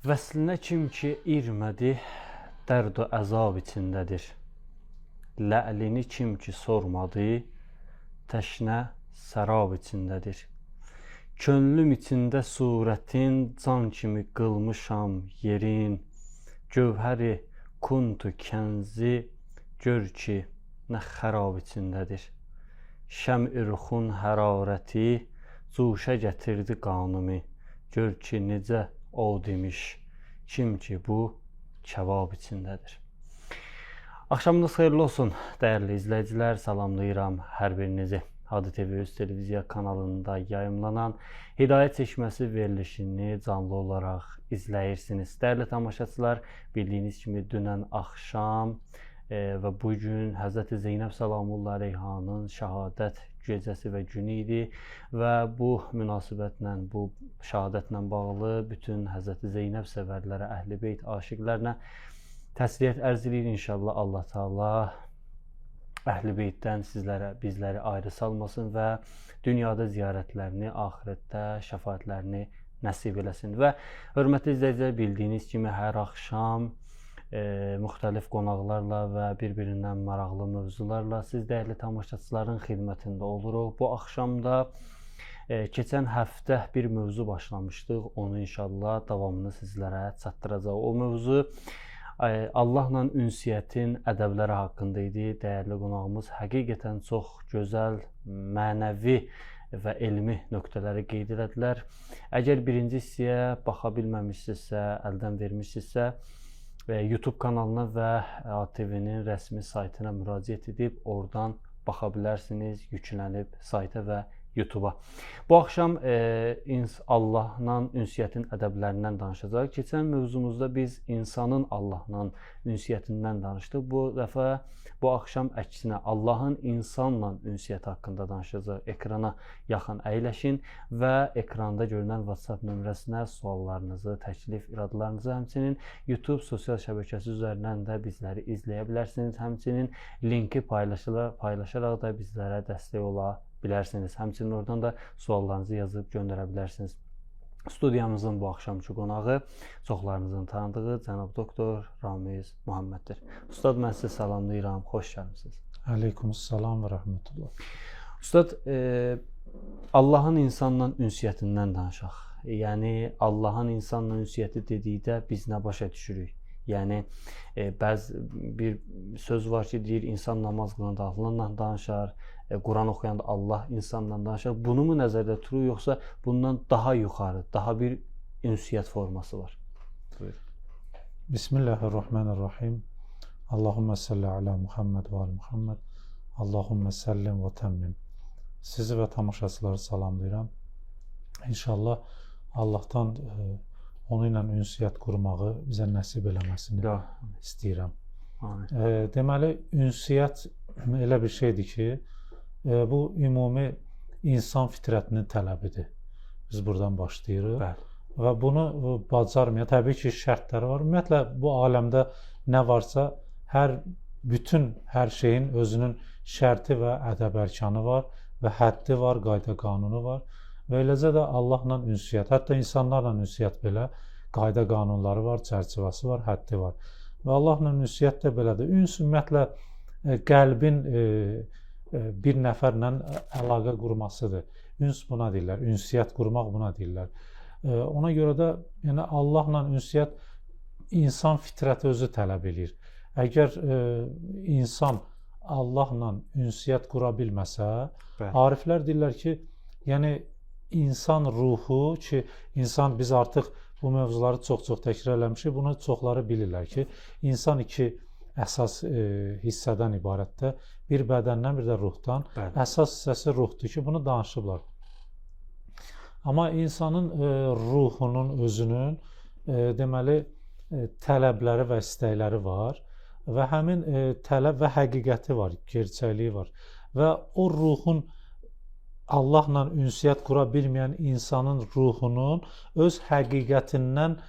Vəslinə kim ki irmədi, dərd o əzab içindədir. Lə'lini kim ki sormadı, təşnə sərab içindədir. Könlüm içində surətin, can kimi qılmışam yerin. Gövhəri kuntu kənzi, gör ki nə xərab içindədir. Şəm-i ruxun hərarəti, cuşə gətirdi qanımı. Gör ki necə o demiş, kim ki bu kəbab içindədir. Axşamınız xeyirli olsun dəyərli izləyicilər, salamlayıram hər birinizi. Hadi TV Öz televiziya kanalında yayımlanan Hidayət Çeşməsi verilişini canlı olaraq izləyirsiniz. Dəyərli tamaşaçılar, bildiyiniz kimi dünən axşam və bugün Həzrəti Zeynəb Salamullah Əleyhanın şəhadət gecəsi və günü idi və bu münasibətlə, bu şəhadətlə bağlı bütün Həzrəti Zeynəb sevərlərə, Əhl-i Beyt aşiqlərinə təsliyyət ərz edir. İnşallah Allah Taala Əhl-i Beytdən bizləri ayrı salmasın və dünyada ziyarətlərini, axirətdə şəfaətlərini nəsib eləsin. Və hörmətli izləyicilər, bildiyiniz kimi hər axşam müxtəlif qonaqlarla və bir-birindən maraqlı mövzularla siz dəyərli tamaşaçıların xidmətində oluruq. Bu axşam da keçən həftə bir mövzu başlamışdıq. Onu inşallah davamını sizlərə çatdıracaq. O mövzu Allahla ünsiyyətin ədəbləri haqqında idi. Dəyərli qonağımız həqiqətən çox gözəl, mənəvi və elmi nöqtələri qeyd elədilər. Əgər birinci hissəyə baxa bilməmişsinizsə, əldən vermişsinizsə, YouTube kanalına və ATV-nin rəsmi saytına müraciət edib oradan baxa bilərsiniz, yüklənib sayta və YouTube-a. Bu axşam Allahla ünsiyyətin ədəblərindən danışacağıq. Keçən mövzumuzda biz insanın Allahla ünsiyyətindən danışdıq. Bu dəfə, bu axşam əksinə Allahın insanla ünsiyyəti haqqında danışacağıq. Ekrana yaxın əyləşin və ekranda görünən WhatsApp nömrəsinə suallarınızı, təklif, iradlarınızı, həmçinin YouTube sosial şəbəkəsi üzərindən də bizləri izləyə bilərsiniz. Həmçinin linki paylaşaraq da bizlərə dəstək ola bilərsiniz. Həmçinin oradan da suallarınızı yazıb göndərə bilərsiniz. Studiyamızın bu axşamki qonağı çoxlarınızın tanıdığı cənab doktor Ramiz Muhamməddir. Ustad, mən sizi salamlayıram, xoş gəlmisiniz. Əleykumsalam və rəhmətullah. Ustad, Allahın insanla ünsiyyətindən danışaq. Yəni, Allahın insanla ünsiyyəti dedikdə biz nə başa düşürük? Yəni, bir söz var ki, deyir, insan namaz qılanda Allahla danışar, Quran oxuyanda Allah insanla danışar. Bunu mu nəzərdə tutur, yoxsa bundan daha yuxarı, daha bir ünsiyyət forması var? Buyur. Bismillahirrahmanirrahim. Allahümmə salli alə Muhammed və alə Muhammed. Allahümmə sallim və təmmim. Sizi və tamaşaçıları salamlayıram. İnşallah Allahdan onu ilə ünsiyyət qurmağı bizə nəsib eləməsini istəyirəm. Deməli, ünsiyyət elə bir şeydir ki, bu ümumi insan fitrətinin tələbidir. Biz buradan başlayırıq. Və bunu bacarmaya, təbii ki, şərtləri var. Ümumiyyətlə, bu aləmdə nə varsa, bütün hər şeyin özünün şərti və ədəb ərkanı var və həddi var, qayda qanunu var. Və eləcə də Allahla ünsiyyət, hətta insanlarla ünsiyyət belə qayda qanunları var, çərçivəsi var, həddi var. Və Allahla ünsiyyət də belədir. Üns ümumiyyətlə qəlbin bir nəfərlə əlaqə qurmasıdır. Üns buna deyirlər, ünsiyyət qurmaq buna deyirlər. Ona görə də yəni Allahla ünsiyyət insan fitrəti özü tələb edir. Əgər insan Allahla ünsiyyət qura bilməsə, ariflər deyirlər ki, yəni insan ruhu ki, biz artıq bu mövzuları çox-çox təkrar eləmişik, bunu çoxları bilirlər ki, insan iki əsas hissədən ibarətdir. Bir bədəndən, bir də ruhdan. Əsas hissəsi ruhdur ki, bunu danışıblar. Amma insanın ruhunun, özünün deməli tələbləri və istəkləri var və həmin tələb və həqiqəti var, gerçəkliyi var. Və o ruhun Allahla ünsiyyət qura bilməyən insanın ruhunun öz həqiqətindən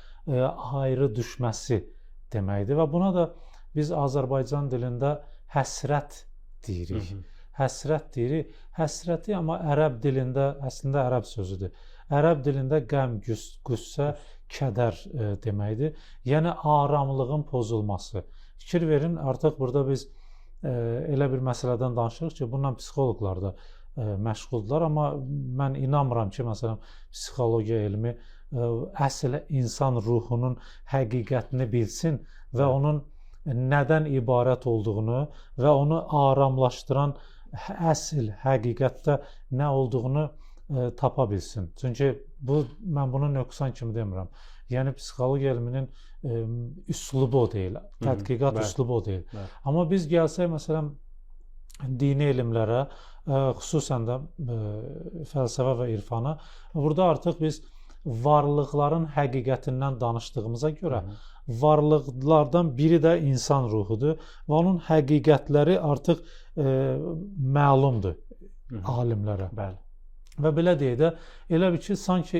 ayrı düşməsi deməkdir. Və buna da biz Azərbaycan dilində həsrət deyirik. Həsrət deyirik. Həsrəti amma ərəb dilində əslində ərəb sözüdür. Ərəb dilində qəm, qüssə, kədər deməkdir. Yəni aramlığın pozulması. Fikir verin, artıq burada biz elə bir məsələdən danışırıq ki, bununla psixoloqlar da məşğuldurlar, amma mən inanmıram ki, məsələn, psixologiya elmi əsl insan ruhunun həqiqətini bilsin və onun nədən ibarət olduğunu və onu aramlaşdıran əsl həqiqətdə nə olduğunu tapa bilsin. Çünki mən bunu nöqsan kimi demirəm. Yəni psixologiya elminin üslubu o deyil, tədqiqat üslubu o deyil. Amma biz gəlsək, məsələn, dini elmlərə, xüsusən də fəlsəfə və irfana, burada artıq biz varlıqların həqiqətindən danışdığımıza görə varlıqlardan biri də insan ruhudur və onun həqiqətləri artıq məlumdur alimlərə. Və belə deyək də, elə bir ki, sanki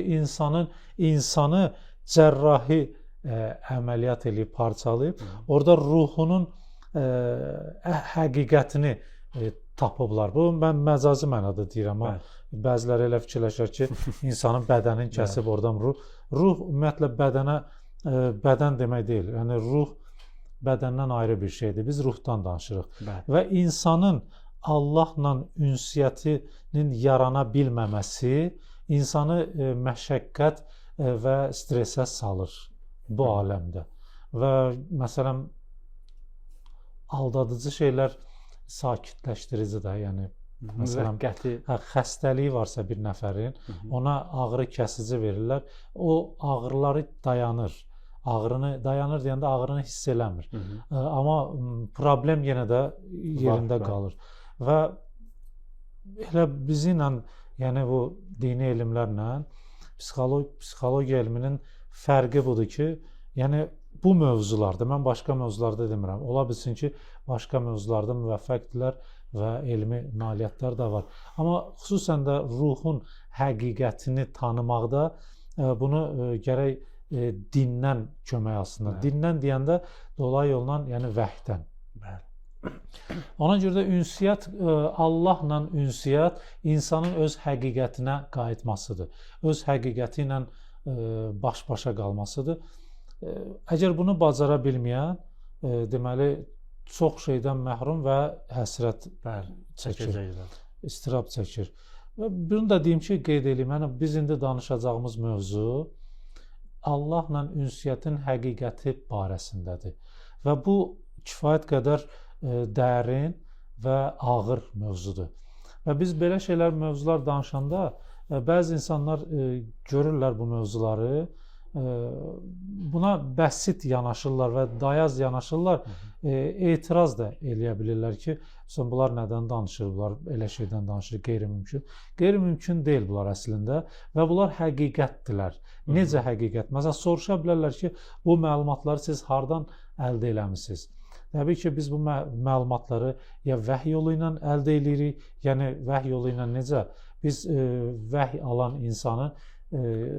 insanı cərrahi əməliyyat eləyib, parçalayıb, orada ruhunun həqiqətini tapıblar. Bu, mən məcazi mənada deyirəm, amma bəziləri elə fikirləşər ki, insanın bədənin kəsib oradan ruh. Ruh ümumiyyətlə bədən demək deyil. Yəni, ruh bədəndən ayrı bir şeydir. Biz ruhdan danışırıq. Və insanın Allahla ünsiyyətinin yarana bilməməsi insanı məşəqqət və stresə salır bu aləmdə. Və məsələn, aldadıcı şeylər sakitləşdirici də, yəni məsələn, xəstəliyi varsa bir nəfərin, ona ağrı kəsici verirlər, o ağrıları dayanır. Ağrını dayanır deyəndə ağrını hiss eləmir. Amma problem yenə də yerində qalır. Və elə bizimlə, yəni bu dini elmlərlə psixologiya elminin fərqi budur ki, yəni bu mövzularda, mən başqa mövzularda demirəm, ola bilsin ki, başqa mövzularda müvəffəqdirlər və elmi nailiyyətlər də var. Amma xüsusən də ruhun həqiqətini tanımaqda bunu gərək dindən kömək alsınlar. Dindən deyəndə dolayı yolla, yəni vəhdən. Ona görə də ünsiyyət, Allahla ünsiyyət insanın öz həqiqətinə qayıtmasıdır. Öz həqiqəti ilə baş-başa qalmasıdır. Əgər bunu bacara bilməyən, deməli, çox şeydən məhrum və həsrət çəkir, istirab çəkir. Və bunu da deyim ki, qeyd edeyim, biz indi danışacağımız mövzu Allahla ünsiyyətin həqiqəti barəsindədir. Və bu kifayət qədər dərin və ağır mövzudur. Və biz belə şeylər, mövzular danışanda bəzi insanlar görürlər bu mövzuları, buna bəsit yanaşırlar və dayaz yanaşırlar, etiraz da eləyə bilirlər ki, bunlar nədən danışır, bunlar elə şeydən danışır, qeyri-mümkün. Qeyri-mümkün deyil bunlar əslində və bunlar həqiqətdirlər. Necə həqiqət? Məsələn, soruşa bilərlər ki, bu məlumatları siz hardan əldə eləmişsiniz? Təbii ki, biz bu məlumatları ya vəhy yolu ilə əldə edirik, yəni vəhy yolu ilə necə? Biz vəhy alan insanı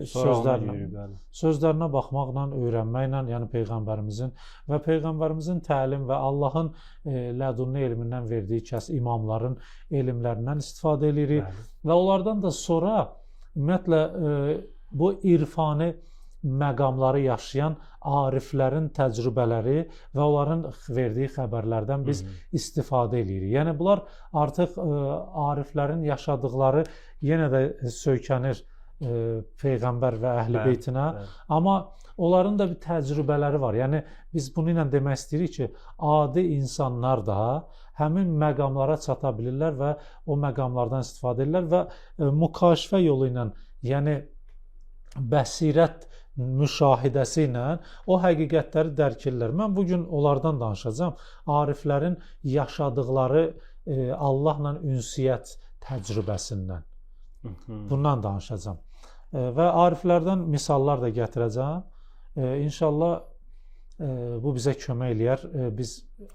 sözlərinə baxmaqla, öyrənməklə, yəni Peyğəmbərimizin təlim və Allahın lədunni elmindən verdiyi imamların elmlərindən istifadə edirik və onlardan da sonra ümumiyyətlə bu irfani məqamları yaşayan ariflərin təcrübələri və onların verdiyi xəbərlərdən biz istifadə edirik. Yəni, bunlar artıq ariflərin yaşadıqları yenə də söykənir Peyğəmbər və Əhl-i Beytinə, amma onların da bir təcrübələri var. Yəni, biz bunu ilə demək istəyirik ki, adi insanlar da həmin məqamlara çata bilirlər və o məqamlardan istifadə edirlər və mükaşifə yolu ilə, yəni bəsirət müşahidəsi ilə o həqiqətləri dərk edirlər. Mən bugün onlardan danışacağam. Ariflərin yaşadıqları Allahla ünsiyyət təcrübəsindən. Bundan danışacağam. Və ariflərdən misallar da gətirəcəm. İnşallah bu bizə kömək eləyər. Biz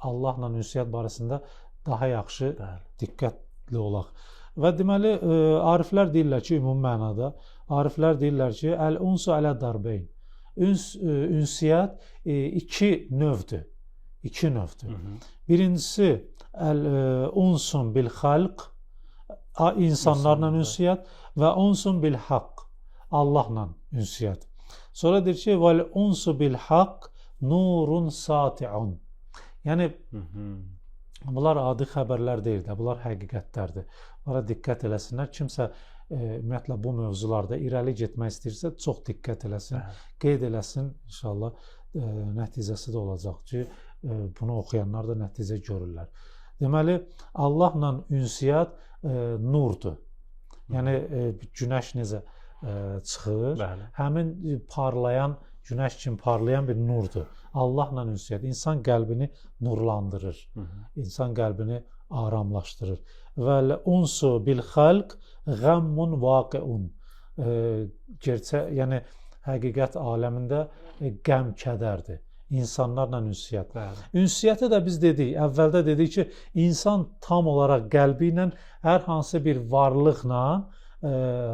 Allahla ünsiyyət barəsində daha yaxşı diqqətli olaq. Və deməli, ariflər deyirlər ki, ümumi mənada, ariflər deyirlər ki, əl-unsu ələ darbeyn. Ünsiyyət iki növdür. Birincisi, əl-unsun bil xalq, insanlarla ünsiyyət və unsun bil haqq, Allahla ünsiyyət. Sonra deyir ki, "Vel unsu bil haqq nurun sati'un." Yəni bunlar adi xəbərlər deyil də, bunlar həqiqətlərdir. Bunlara diqqət eləsinlər. Kimsə ümumiyyətlə bu mövzularda irəli getmək istəyirsə, çox diqqət eləsin, qeyd eləsin. İnşallah nəticəsi də olacaq ki, bunu oxuyanlar da nəticə görürlər. Deməli, Allahla ünsiyyət nurdur. Yəni günəş necə çıxır, həmin parlayan, günəş kimi parlayan bir nurdur. Allahla ünsiyyət insan qəlbini nurlandırır. İnsan qəlbini aramlaşdırır. Və unsu bil xalq gammun vaqiun. Yəni həqiqət aləmində qəm, kədərdir. İnsanlarla ünsiyyət. Ünsiyyəti də biz dedik, əvvəldə dedik ki, insan tam olaraq qəlbi ilə hər hansı bir varlıqla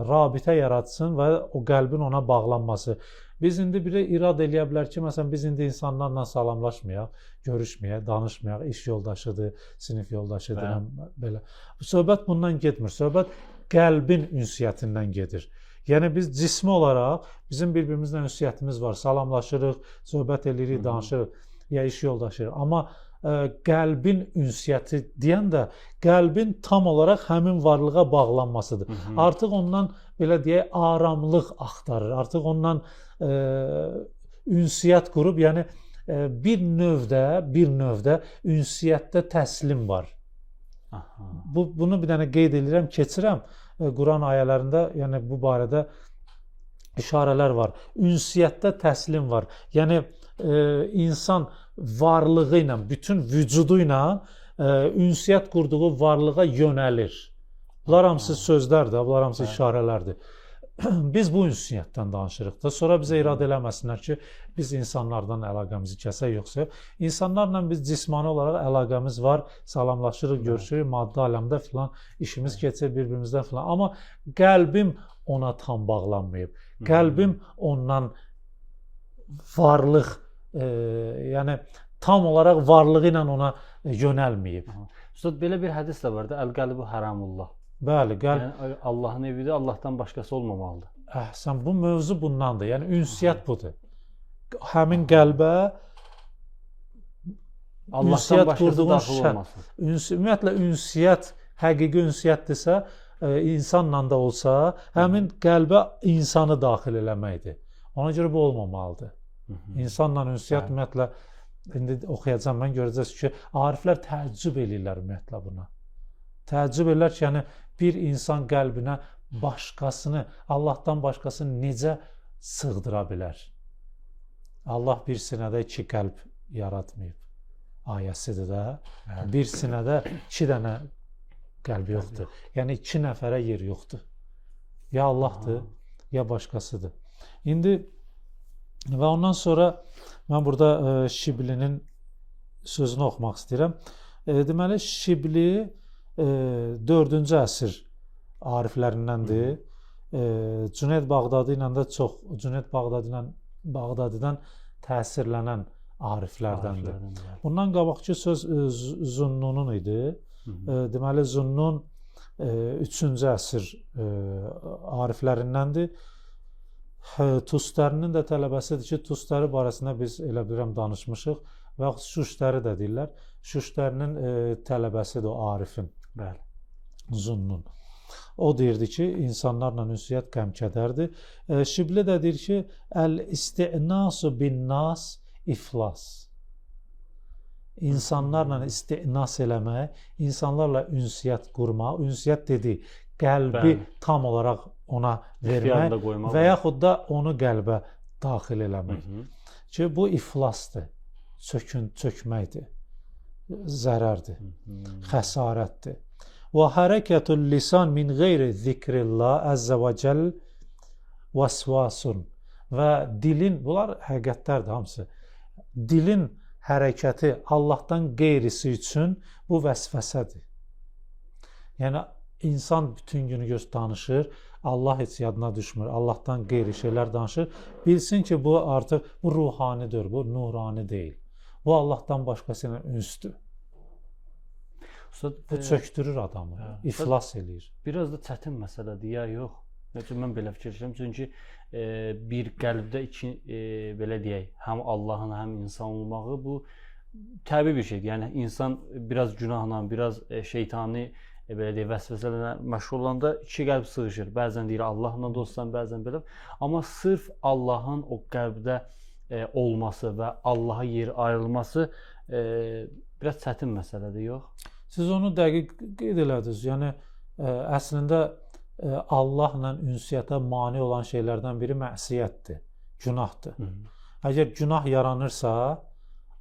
rabitə yaratsın və o qəlbin ona bağlanması. Biz indi biri irad eləyə bilər ki, məsələn, biz indi insanlarla salamlaşmayaq, görüşməyək, danışmayaq, iş yoldaşıdır, sinif yoldaşıdır, belə. Söhbət bundan getmir, söhbət qəlbin ünsiyyətindən gedir. Yəni biz cismi olaraq bizim bir-birimizlə ünsiyyətimiz var, salamlaşırıq, söhbət eləyirik, danışırıq, ya iş yoldaşırıq. Amma qəlbin ünsiyyəti deyən də qəlbin tam olaraq həmin varlığa bağlanmasıdır. Artıq ondan belə deyək, aramlıq axtarır. Artıq ondan ünsiyyət qurub, yəni bir növdə ünsiyyətdə təslim var. Bunu bir dənə qeyd edirəm, keçirəm. Quran ayələrində yəni bu barədə işarələr var. Ünsiyyətdə təslim var. Yəni insan varlığı ilə, bütün vücudu ilə ünsiyyət qurduğu varlığa yönəlir. Bunlar hamısı sözlərdir, bunlar hamısı işarələrdir. Biz bu ünsiyyətdən danışırıq da. Sonra bizə irad eləməsinlər ki, biz insanlardan əlaqəmizi kəsək, yoxsa insanlarla biz cismani olaraq əlaqəmiz var, salamlaşırıq, görüşürük, maddi aləmdə filan işimiz keçir bir-birimizdən filan. Amma qəlbim ona tam bağlanmayıb. Qəlbim ondan varlıq, yəni tam olaraq varlığı ilə ona yönəlməyib. Üstad, belə bir hədis də var da, əl-qəlbu haramullah. Bəli, qəlb yəni, Allahın evidir, Allahdan başqası olmamalıdır. Əhsən, bu mövzu bundandır. Yəni ünsiyyət budur. Həmin qəlbə Allahdan başqası daxil olmasın. Ümumiyyətlə ünsiyyət həqiqi ünsiyyətdirsə, insanla da olsa, həmin qəlbə insanı daxil eləməkdir. Ona görə bu olmamalıdır. İnsanla ünsiyyət ümumiyyətlə indi oxuyacağam, mən görəcəksiniz ki, ariflər təəccüb edirlər ümumiyyətlə buna. Təəccüb edirlər ki, yəni bir insan qəlbinə başqasını, Allahdan başqasını necə sığdıra bilər? Allah bir sinədə 2 qəlb yaratmayıb. Ayəsidir də. Bir sinədə 2 dənə qəlb yoxdur. Yəni 2 nəfərə yer yoxdur. Ya Allahdır, ya başqasıdır. İndi və ondan sonra mən burada Şiblinin sözünü oxumaq istəyirəm. Deməli, Şibli 4-cü əsr ariflərindəndir. Cüneyd Bağdadi ilə də çox, Cüneyd Bağdadidən təsirlənən ariflərdəndir. Bundan qabaqki söz Zunnunun idi. Deməli, Zunnun 3-cü əsr ariflərindəndir. Tustərinin də tələbəsidir ki, Tustəri barəsində biz elə bilirəm danışmışıq və yaxud Şuştəri də deyirlər. Şuştərinin tələbəsidir o arifin. Zunnun. O deyirdi ki, insanlarla ünsiyyət qəm-kədərdir. Şibli də deyir ki, əl-isti'nasu bin-nas iflas. İnsanlarla isti'nas eləmək, insanlarla ünsiyyət qurmaq, ünsiyyət dedik, qəlbi tam olaraq ona vermək və yaxud da onu qəlbə daxil eləmək. Ki, bu iflasdır, çökməkdir, zərərdir, xəsarətdir. Və hərəkətul lisan min qeyri zikrillah əzzə və cəl vəsvasun. Və dilin, bunlar həqiqətlərdir hamısı, dilin hərəkəti Allahdan qeyrisi üçün bu vəsvəsədir. Yəni, insan bütün günü danışır, Allah heç yadına düşmür, Allahdan qeyri şeylər danışır. Bilsin ki, bu artıq bu ruhanidir, bu nurani deyil. Bu Allahdan başqası ilə ünsdür. Bu çöktürür adamı, iflas eləyir. Biraz da çətin məsələdir, ya yox? Mən belə fikirləşirəm. Çünki bir qəlbdə belə deyək, həm Allahın, həm insan olmağı bu təbii bir şeydir. Yəni insan biraz günahla, biraz şeytani belə deyək, vəsvəsələrlə məşğul olanda iki qəlb sığışır. Bəzən deyir Allahla dostsan, bəzən belə. Amma sırf Allahın o qəlbdə olması və Allaha yer ayrılması biraz çətin məsələdir, yox? Siz onu dəqiq qeyd elədiniz. Yəni əslində Allahla ünsiyyətə mane olan şeylərdən biri məsiyyətdir, günahdır. Əgər günah yaranırsa,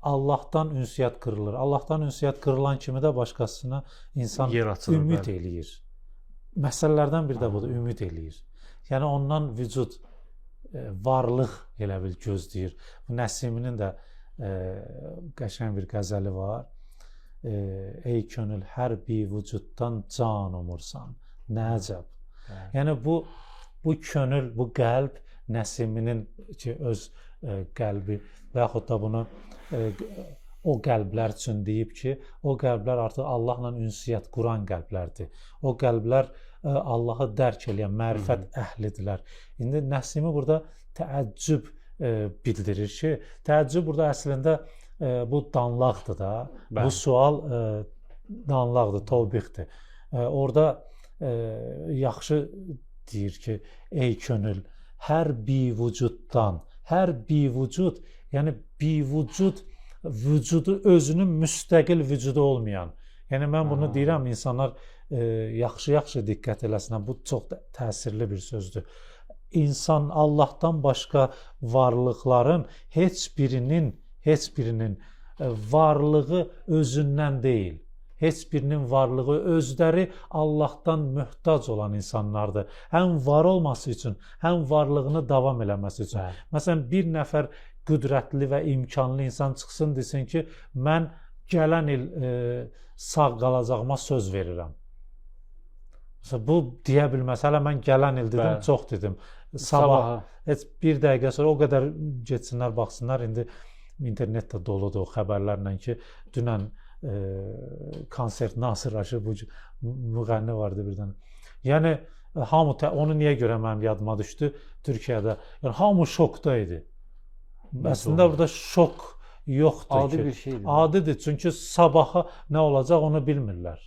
Allahdan ünsiyyət qırılır. Allahdan ünsiyyət qırılan kimi də başqasına insan ümid eləyir. Məsələlərdən biri də budur, ümid eləyir. Yəni ondan vücud, varlıq elə bil gözləyir. Nəsiminin də qəşəng bir qəzəli var. Ey könül, hər bir vücuddan can umursan, nə əcəb. Yəni bu könül, bu qəlb Nəsiminin ki, öz qəlbi və yaxud da bunu o qəlblər üçün deyib ki, o qəlblər artıq Allahla ünsiyyət quran qəlblərdir. O qəlblər Allahı dərk eləyən, mərifət əhlidirlər. İndi Nəsimi burada təəccüb bildirir ki, təəccüb burada əslində bu danlaqdır da. Bəli. Bu sual danlaqdır, tövbihdir. Orada yaxşı deyir ki, ey könül, hər bir vücuddan, hər bir vücud, yəni bir vücud, vücudu özünün müstəqil vücudu olmayan. Yəni mən bunu deyirəm, insanlar yaxşı diqqət eləsinlər. Bu çox təsirli bir sözdür. İnsan Allahdan başqa varlıqların heç birinin varlığı özündən deyil. Heç birinin varlığı özləri Allahdan möhtac olan insanlardır. Həm var olması üçün, həm varlığını davam eləməsi üçün. Məsələn, bir nəfər qüdrətli və imkanlı insan çıxsın desin ki, mən gələn il sağ qalacağıma söz verirəm. Məsələn, bu deyə bilməz. Hələ mən gələn il dedim, çox dedim. Sabah, heç bir dəqiqə sonra o qədər getsinlər, baxsınlar. İndi internetdə doludur o xəbərlərlə ki, dünən konsert Nasir Rəşid müğənni vardı birdən. Yəni hamı onu niyə görə mənim yadıma düşdü Türkiyədə. Yəni hamı şokda idi. Əslində burada şok yoxdur. Adi bir şeydir. Adidir, çünki sabaha nə olacaq onu bilmirlər.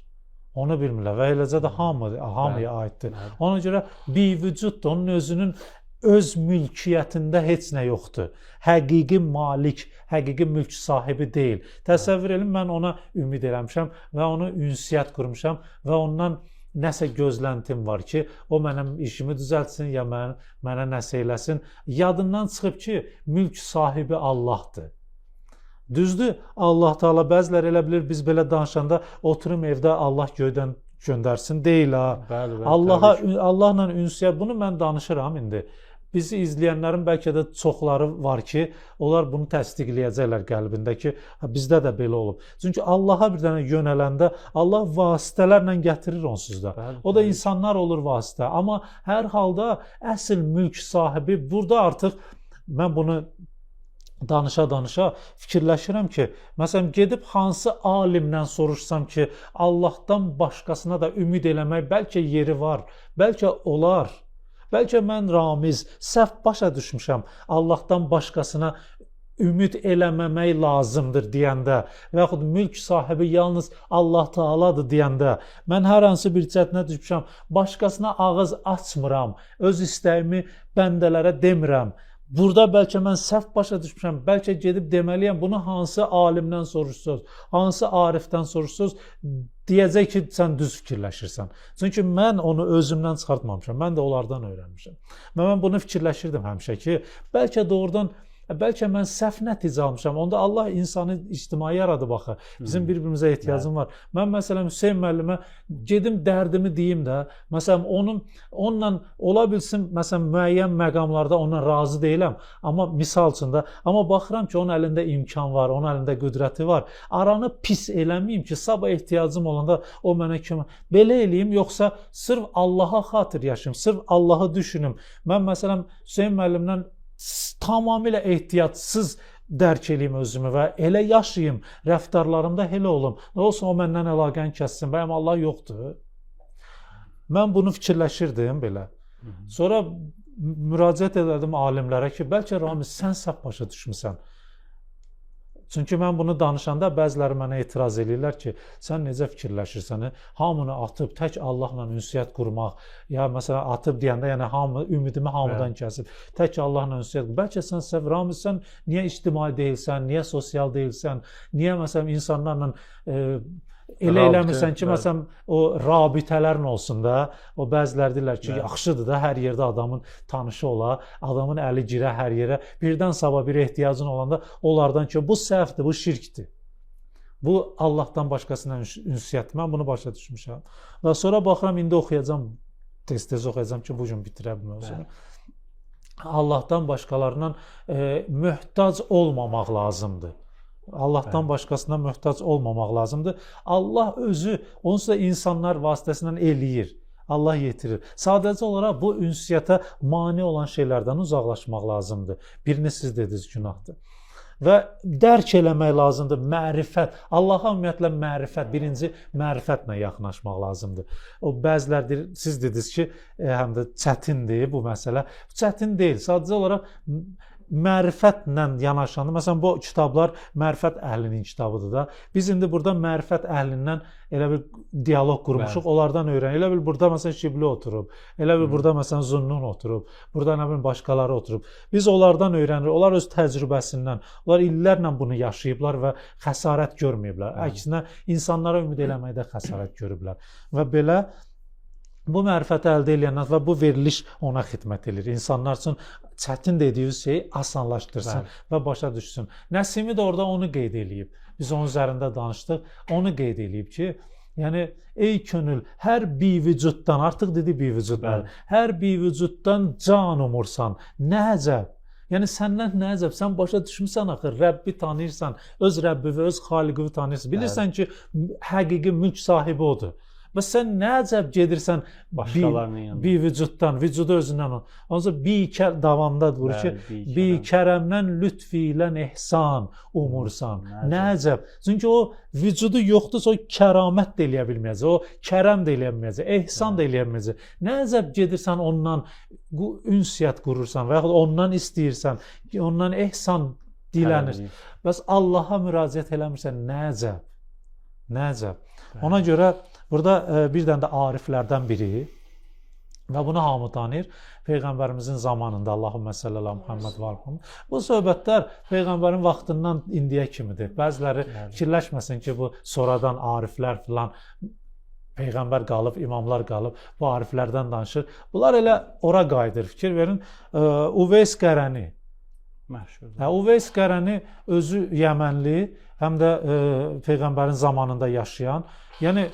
Onu bilmirlər və eləcə də hamıya aiddir. Ona görə bir vücuddur, onun özünün öz mülkiyyətində heç nə yoxdur. Həqiqi malik, həqiqi mülk sahibi deyil. Təsəvvür edin, mən ona ümid eləmişəm və onu ünsiyyət qurmuşam və ondan nəsə gözləntim var ki, o mənim işimi düzəltsin ya mənə nəsə eləsin. Yadından çıxıb ki, mülk sahibi Allahdır. Düzdür, Allah Taala bəziləri elə bilir, biz belə danışanda oturum evdə Allah göydən göndərsin deyil ha. Bəli, Allahla ünsiyyət, bunu mən danışıram indi. Bizi izləyənlərin bəlkə də çoxları var ki, onlar bunu təsdiqləyəcəklər qəlbində ki, bizdə də belə olub. Çünki Allaha bir dənə yönələndə Allah vasitələrlə gətirir onsuz da. O da insanlar olur vasitə. Amma hər halda əsl mülk sahibi burada artıq mən bunu danışa fikirləşirəm ki, məsələn, gedib hansı alimdən soruşsam ki, Allahdan başqasına da ümid eləmək bəlkə yeri var, bəlkə olar. Bəlkə mən Ramiz, səhv başa düşmüşəm, Allahdan başqasına ümid eləməmək lazımdır deyəndə və yaxud mülk sahibi yalnız Allah Taaladır deyəndə mən hər hansı bir çətinə düşmüşəm, başqasına ağız açmıram, öz istəyimi bəndələrə demirəm. Burada bəlkə mən səhv başa düşmüşəm, bəlkə gedib deməliyəm, bunu hansı alimdən soruşsuz, hansı arifdən soruşsuz, deyəcək ki, sən düz fikirləşirsən. Çünki mən onu özümdən çıxartmamışam, mən də onlardan öyrənmişəm. Və mən bunu fikirləşirdim həmişə ki, bəlkə doğrudan, bəlkə mən səhv nəticə almışam. Onda Allah insanı ictimai yaradıb axı. Bizim bir-birimizə ehtiyacım var. Mən məsələn Hüseyn müəllimə gedim dərdimi deyim də, məsələn onunla ola bilsin, məsələn müəyyən məqamlarda ondan razı deyiləm, amma misal üçün də, amma baxıram ki, onun əlində imkan var, onun əlində qüdrəti var. Aranı pis eləməyim ki, sabah ehtiyacım olanda o mənə kimi belə eləyim, yoxsa sırf Allaha xatir yaşayım, sırf Allahı düşünüm. Mən məsələn Hüseyn müəllimdən tamamilə ehtiyatsız dərk eləyim özümü və elə yaşayım, rəftarlarımda elə olum. Nə olsun o məndən əlaqəni kəssin, bəyəm Allah yoxdur. Mən bunu fikirləşirdim belə. Sonra müraciət edirdim alimlərə ki, bəlkə Ramiz sən səhv başa düşmüsən. Çünki mən bunu danışanda bəziləri mənə etiraz edirlər ki, sən necə fikirləşirsən? Hamını atıb tək Allahla ünsiyyət qurmaq, ya məsələn atıb deyəndə, yəni hamı ümidimi hamıdan kəsib, tək Allahla ünsiyyət qurmaq. Bəlkə sən səhv, Ramiz, sən niyə ictimai deyilsən, niyə sosial deyilsən, niyə məsələn insanlarla elə eləmirsən ki, məsələn o rabitələrin olsun da, o bəzilər deyirlər ki, yaxşıdır da hər yerdə adamın tanışı ola, adamın əli girə hər yerə, birdən sabah bir ehtiyacın olanda onlardan ki, bu səhvdir, bu şirkdir. Bu Allahdan başqasına ünsiyyət. Mən bunu başa düşmüşəm. Və sonra baxıram, indi oxuyacam, tez-tez oxuyacam ki, bu gün bitirə bu mövzunu. Allahdan başqalarından möhtac olmamaq lazımdır. Allahdan başqasına möhtac olmamaq lazımdır. Allah özü, onsuz da insanlar vasitəsilə eləyir. Allah yetirir. Sadəcə olaraq bu ünsiyyətə mane olan şeylərdən uzaqlaşmaq lazımdır. Birini siz dediniz, günahdır. Və dərk eləmək lazımdır, mərifət. Allaha ümumiyyətlə mərifət, birinci mərifətlə yaxınlaşmaq lazımdır. O bəzilər deyir, siz dediniz ki, həm də çətindir bu məsələ. Çətin deyil, sadəcə olaraq mərifətlə yanaşandı. Məsələn, bu kitablar mərifət əhlinin kitabıdır da. Biz indi burada mərifət əhlindən elə bir dialoq qurmuşuq, onlardan öyrənirik. Elə bil burada məsələn Şibli oturub, elə bil burada məsələn Zunnun oturub, burada nə bilim başqaları oturub. Biz onlardan öyrənirik. Onlar öz təcrübəsindən, onlar illərlə bunu yaşayıblar və xəsarət görməyiblər. Əksinə insanlara ümid eləməkdə xəsarət görüblər. Və belə bu mərifəti əldə edənlər və bu veriliş ona xidmət edir. İnsanlar üçün çətin dediyi şeyi asanlaşdırsın və başa düşsün. Nəsimi də orada onu qeyd eləyib. Biz onun üzərində danışdıq. Onu qeyd eləyib ki, yəni ey könül, hər bivücuddan, artıq dedi bivücuddan, hər bivücuddan can umursan, nə əcəb. Yəni səndən nə əcəb, sən başa düşmüsən axı, Rəbbi tanıyırsan, öz Rəbbivi, öz Xaliqini tanıyırsan. Bilirsən ki, həqiqi mülk sahibi odur. Və sən nə əcəb gedirsən başqalarının yanına. Bir vücuddan, vücudu özündən. Onca bir davamda durur ki, bir kərəmdən lütfi ilə ehsan umursan. Nə əcəb. Çünki o vücudu yoxdursa o kəramət də eləyə bilməyəcək, o kərəm də eləyə bilməyəcək, ehsan da eləyə bilməyəcək. Nə əcəb gedirsən ondan ünsiyyət qurursan və yaxud ondan istəyirsən, ondan ehsan dilənir. Bəs Allaha müraciət eləmirsən, nə əcəb. Nə əcəb. Ona görə burada bir dənə də ariflərdən biri və bunu hamı tanıyır. Peyğəmbərimizin zamanında Allahümmə salli alə Muhammed və Muhammed. Bu söhbətlər Peyğəmbərin vaxtından indiyə kimidir. Bəziləri fikirləşməsin ki, bu sonradan ariflər filan Peyğəmbər qalıb, imamlar qalıb, bu ariflərdən danışır. Bunlar elə ora qayıdır. Fikir verin, Uveys Qərəni. Uveys Qərəni özü Yəmənli, həm də Peyğəmbərin zamanında yaşayan. Yəni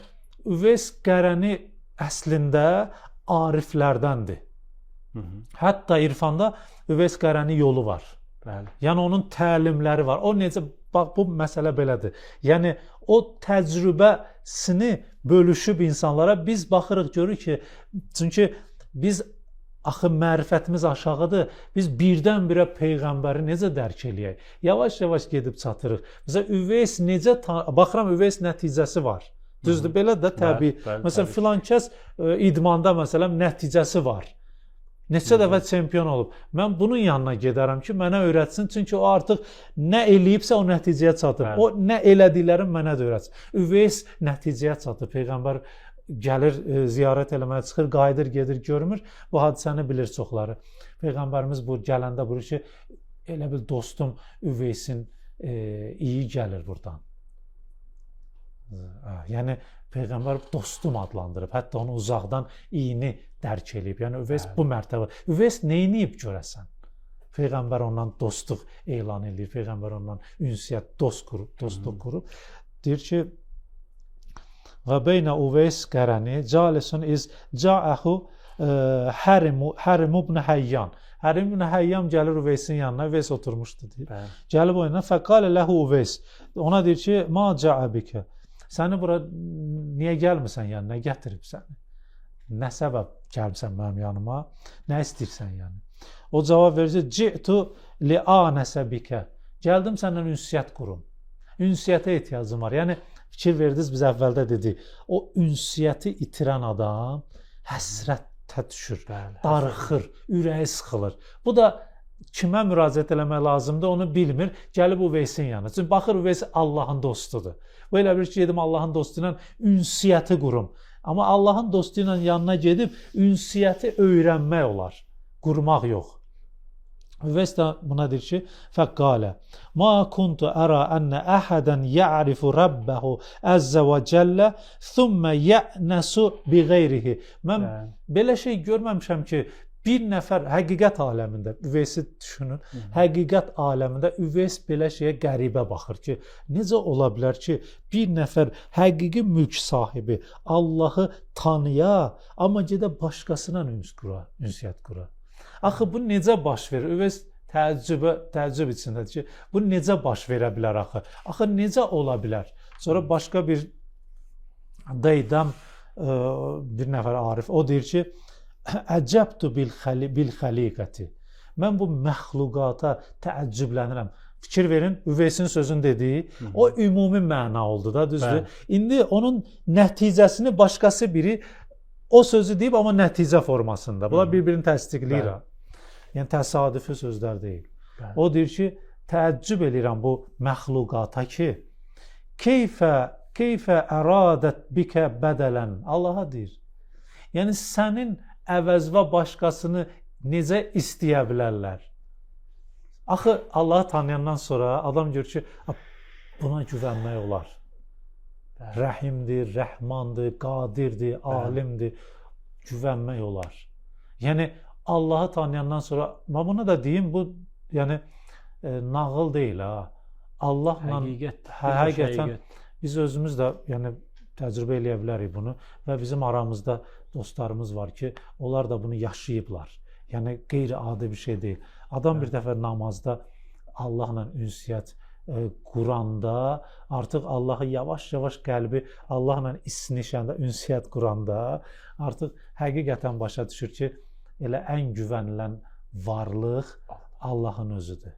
Uveys Qərəni əslində ariflərdəndir. Hətta irfanda Uveys Qərəni yolu var. Yəni onun təlimləri var. O necə, bax bu məsələ belədir. Yəni o təcrübəsini bölüşüb insanlara biz baxırıq, görürük ki, çünki biz axı mərifətimiz aşağıdır. Biz birdən-birə Peyğəmbəri necə dərk eləyək? Yavaş-yavaş gedib çatırıq. Məsələn, Uveys necə, baxıram Uveys nəticəsi var. Düzdür, belə də təbii. Məsələn, filan kəs idmanda məsələn nəticəsi var. Neçə dəfə çempion olub. Mən bunun yanına gedərəm ki, mənə öyrətsin. Çünki o artıq nə eləyibsə o nəticəyə çatır. O nə elədiklərini mənə də öyrətsin. Uveys nəticəyə çatır. Peyğəmbər gəlir, ziyarət eləməyə çıxır, qayıdır, gedir, görmür. Bu hadisəni bilir çoxları. Peyğəmbərimiz bu gələndə buyurur ki, elə bil dostum Uveysin iyi gəlir buradan. Yəni Peyğəmbər dostum adlandırıb, hətta onu uzaqdan iyini dərk eləyib. Yəni Uveys bu mərtəbə. Uveys neyniyib görəsən? Peyğəmbər ondan dostluq elan edir. Peyğəmbər ondan ünsiyyət, dostluq qurub. Deyir ki, və beynə Uveys Qərəni calisun iz ca'əhu Hərim ibn Həyyan. Hərim ibn Həyyam gəlir Uveysin yanına, Uveys oturmuşdu deyir. Gəlib o yanına, fəqalə ləhu Uveys. Ona deyir ki, ma ca'əbikə. Səni bura niyə gəlmirsən, yəni nə gətirib səni? Nə səbəb gəlmirsən mənim yanıma? Nə istəyirsən yəni? O cavab verir ki, ci'tu li'anəsə bikə. Gəldim səndən ünsiyyət qurum. Ünsiyyətə ehtiyacım var. Yəni fikir verdiniz, biz əvvəldə dedik. O ünsiyyəti itirən adam həsrət şiddətə düşür, Bəli, darıxır, ürəyi sıxılır. Bu da kimə müraciət eləmək lazımdır, onu bilmir. Gəlib Uveysin yanına. Çünki baxır Uveys Allahın dostudur. Bu elə bir ki, gedim Allahın dostu ilə ünsiyyəti qurum. Amma Allahın dostu ilə yanına gedib ünsiyyəti öyrənmək olar, qurmaq yox. Üveys də buna deyir ki, fəqqalə ma kuntu ara ənə əhədən ya'rifu rabbəhu əzzə və cəllə thumma ya'nəsu bi qeyrihi. Mən belə şey görməmişəm ki, bir nəfər həqiqət aləmində, Üveysi düşünün, həqiqət aləmində Üveys belə şeyə qəribə baxır ki, necə ola bilər ki, bir nəfər həqiqi mülk sahibi Allahı tanıya, amma gedə başqasına ünsiyyət qura. Axı bu necə baş verir? Üveys təəccüb içindədir ki, bu necə baş verə bilər axı? Axı necə ola bilər? Sonra başqa bir Deydəm bir nəfər arif, o deyir ki, əcəbtu bil xəliqəti. Mən bu məxluqata təəccüblənirəm. Fikir verin, Üveysin sözün dediyi, o ümumi məna oldu da, düzdür? İndi onun nəticəsini başqası biri o sözü deyib, amma nəticə formasında. Bunlar bir-birini təsdiqləyir. Yəni, təsadüfi sözlər deyil. O deyir ki, təəccüb edirəm bu məxluqata ki, keyfə əradət bikə bədələn. Allaha deyir. Yəni, sənin əvəzvə başqasını necə istəyə bilərlər? Axı, Allahı tanıyandan sonra adam görür ki, buna güvənmək olar. Rəhimdir, rəhmandır, qadirdir, alimdir, güvənmək olar. Yəni, Allahı tanıyandan sonra, bunu da deyim, bu yəni nağıl deyil, Allahla həqiqətən biz özümüz də yəni, təcrübə eləyə bilərik bunu və bizim aramızda dostlarımız var ki, onlar da bunu yaşayıblar. Yəni, qeyri-adi bir şey deyil. Adam bir dəfə namazda Allahla ünsiyyət quranda, artıq Allahı yavaş-yavaş qəlbi Allahla isnişəndə, ünsiyyət quranda, artıq həqiqətən başa düşür ki, elə ən güvənilən varlıq Allahın özüdür.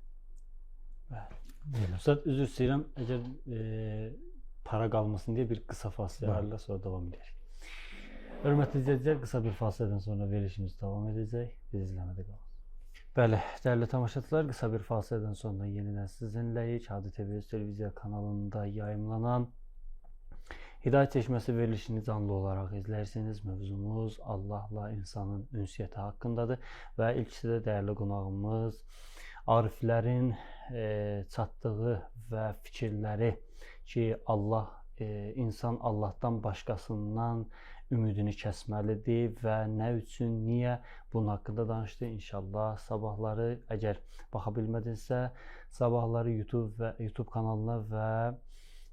Üstad, üzr istəyirəm, əgər para qalmasın deyə bir qısa fasilə ayrılır, sonra davam edərik. Hörmətli izləyicilər, qısa bir fasilədən sonra verilişimiz davam edəcək. Biz izləmədə qalın. Bəli, dəyərli tamaşaçılar, qısa bir fasilədən sonra yenidən sizinləyik. Hadi TV televiziya kanalında yayımlanan Hidayət Çeşməsi verilişini canlı olaraq izləyirsiniz. Mövzumuz Allahla insanın ünsiyyəti haqqındadır və ilkisi də dəyərli qonağımız ariflərin çatdığı və fikirləri ki, insan Allahdan başqasından ümidini kəsməlidir və nə üçün, niyə bunun haqqında danışdı. İnşallah sabahları, əgər baxa bilmədinizsə, sabahları YouTube kanalına və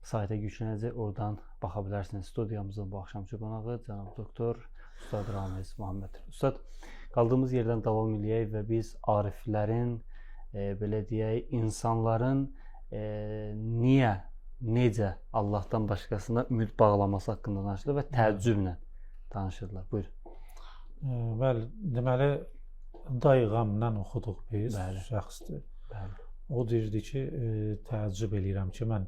sayta yüklənəcək, oradan baxa bilərsiniz. Studiyamızın bu axşamçı qonağı cənab doktor Ustad Ramiz Muhammed. Ustad, qaldığımız yerdən davam edək və biz ariflərin, belə deyək, insanların niyə, necə Allahdan başqasına ümid bağlaması haqqında danışılır və təəccüblə danışırlar. Buyurun. Bəli, deməli, Dayğamla oxuduq biz, şəxsdir. O deyirdi ki, təəccüb eləyirəm ki, mən,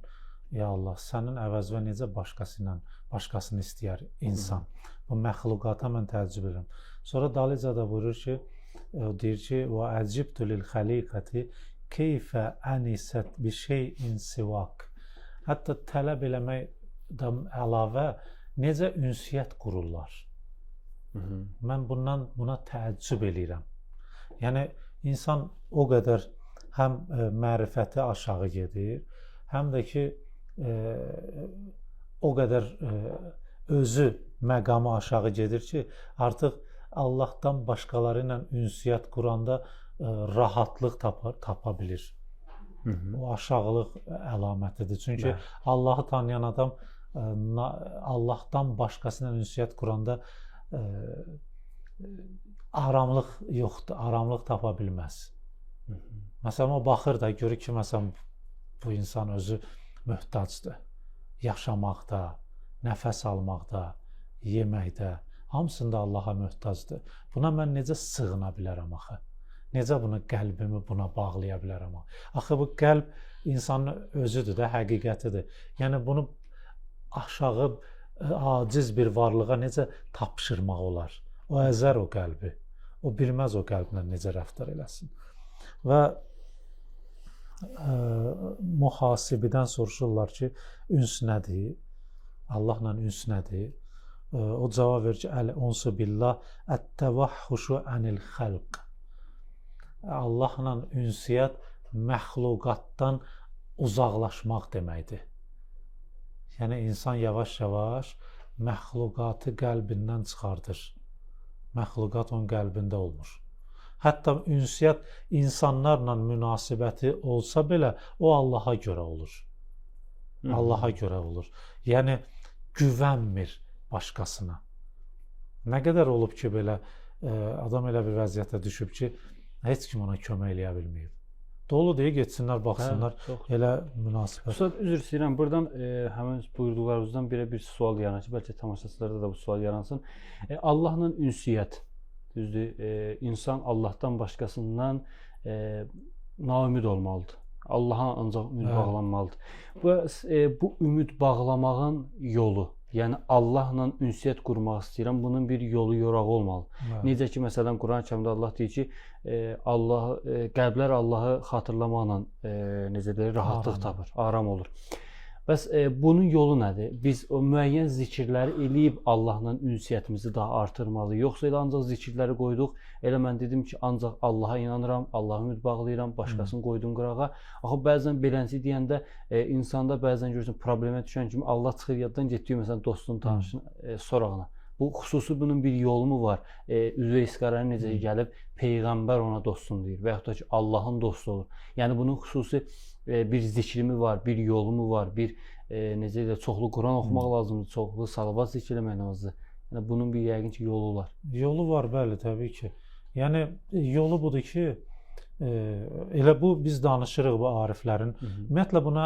ya Allah, sənin əvəzvə necə başqasını istəyər insan. Bu məxluqata mən təəccüb edirəm. Sonra Dalicada buyurur ki, deyir ki, və əcibtu lil xəliqəti keyfə ənisət bi şeyin sivak. Hətta tələb eləməkdən əlavə necə ünsiyyət qururlar. Mən buna təəccüb eləyirəm. Yəni, insan o qədər həm mərifəti aşağı gedir, həm də ki, o qədər özü məqamı aşağı gedir ki, artıq Allahdan başqaları ilə ünsiyyət quranda rahatlıq tapa bilir. O aşağılıq əlamətidir. Çünki Allahı tanıyan adam Allahdan başqası ilə ünsiyyət quranda aramlıq yoxdur, aramlıq tapa bilməz. Məsələn, o baxır da, görür ki, məsələn, bu insan özü möhtacdır. Yaşamaqda, nəfəs almaqda, yeməkdə, hamısında Allaha möhtacdır. Buna mən necə sığına bilərəm axı? Necə bunu qəlbimi buna bağlaya bilərəm axı? Axı bu qəlb insanın özüdür də, həqiqətidir. Yəni bunu aşağı, aciz bir varlığa necə tapşırmaq olar? O əzər o qəlbi. O bilməz o qəlblə necə rəftar eləsin. Və mühasibidən soruşurlar ki, üns nədir? Allahla üns nədir? O cavab verir ki, əl-unsu billah ət-təvahhuşu anil xalq. Allahla ünsiyyət məxluqatdan uzaqlaşmaq deməkdir. Yəni insan yavaş-yavaş məxluqatı qəlbindən çıxardır. Məxluqat onun qəlbində olmur. Hətta ünsiyyət insanlarla münasibəti olsa belə o Allaha görə olur. Allaha görə olur. Yəni güvənmir başqasına. Nə qədər olub ki, belə adam elə bir vəziyyətə düşüb ki, heç kim ona kömək eləyə bilməyib. Dolu deyə getsinlər, baxsınlar, elə münasibət. Ustad, üzr istəyirəm, buradan həmin buyurduqlarınızdan bir sual yaranır ki, bəlkə tamaşaçılarda da bu sual yaransın. Allahla ünsiyyət, düzdür, insan Allahdan başqasından naümid olmalıdır. Allaha ancaq ümid bağlanmalıdır. Bu ümid bağlamağın yolu, yəni Allahla ünsiyyət qurmaq istəyirəm, bunun bir yolu yorağı olmalı. Necə ki, məsələn, Quran-Kərimdə Allah deyir ki, qəlblər Allahı xatırlamaqla necə deyir, rahatlıq tapır, aram olur. Bəs bunun yolu nədir? Biz o müəyyən zikirləri eləyib Allahla ünsiyyətimizi daha artırmalıyıq. Yoxsa elə ancaq zikirləri qoyduq, elə mən dedim ki, ancaq Allaha inanıram, Allaha ümid bağlayıram, başqasını qoydum qırağa. Axı bəzən beləncə deyəndə insanda bəzən görürsən problemə düşən kimi Allah çıxır yaddan getdiyi məsələn dostun, tanışın sorağına. Bu xüsusi bunun bir yolu mu var? Üzvə İsqaraya necə gəlib Peyğəmbər ona dostum deyir və yaxud da ki, Allahın dostu olur. Yəni bunun xüsusi bir zikrimi var, bir yolu mu var, bir necə deyək, çoxlu Quran oxumaq lazımdır, çoxlu salavat zikr eləmək lazımdır. Yəni bunun bir yəqin ki, yolu var. Yolu var, bəli, təbii ki. Yəni yolu budur ki, elə bu biz danışırıq bu ariflərin. Ümumiyyətlə buna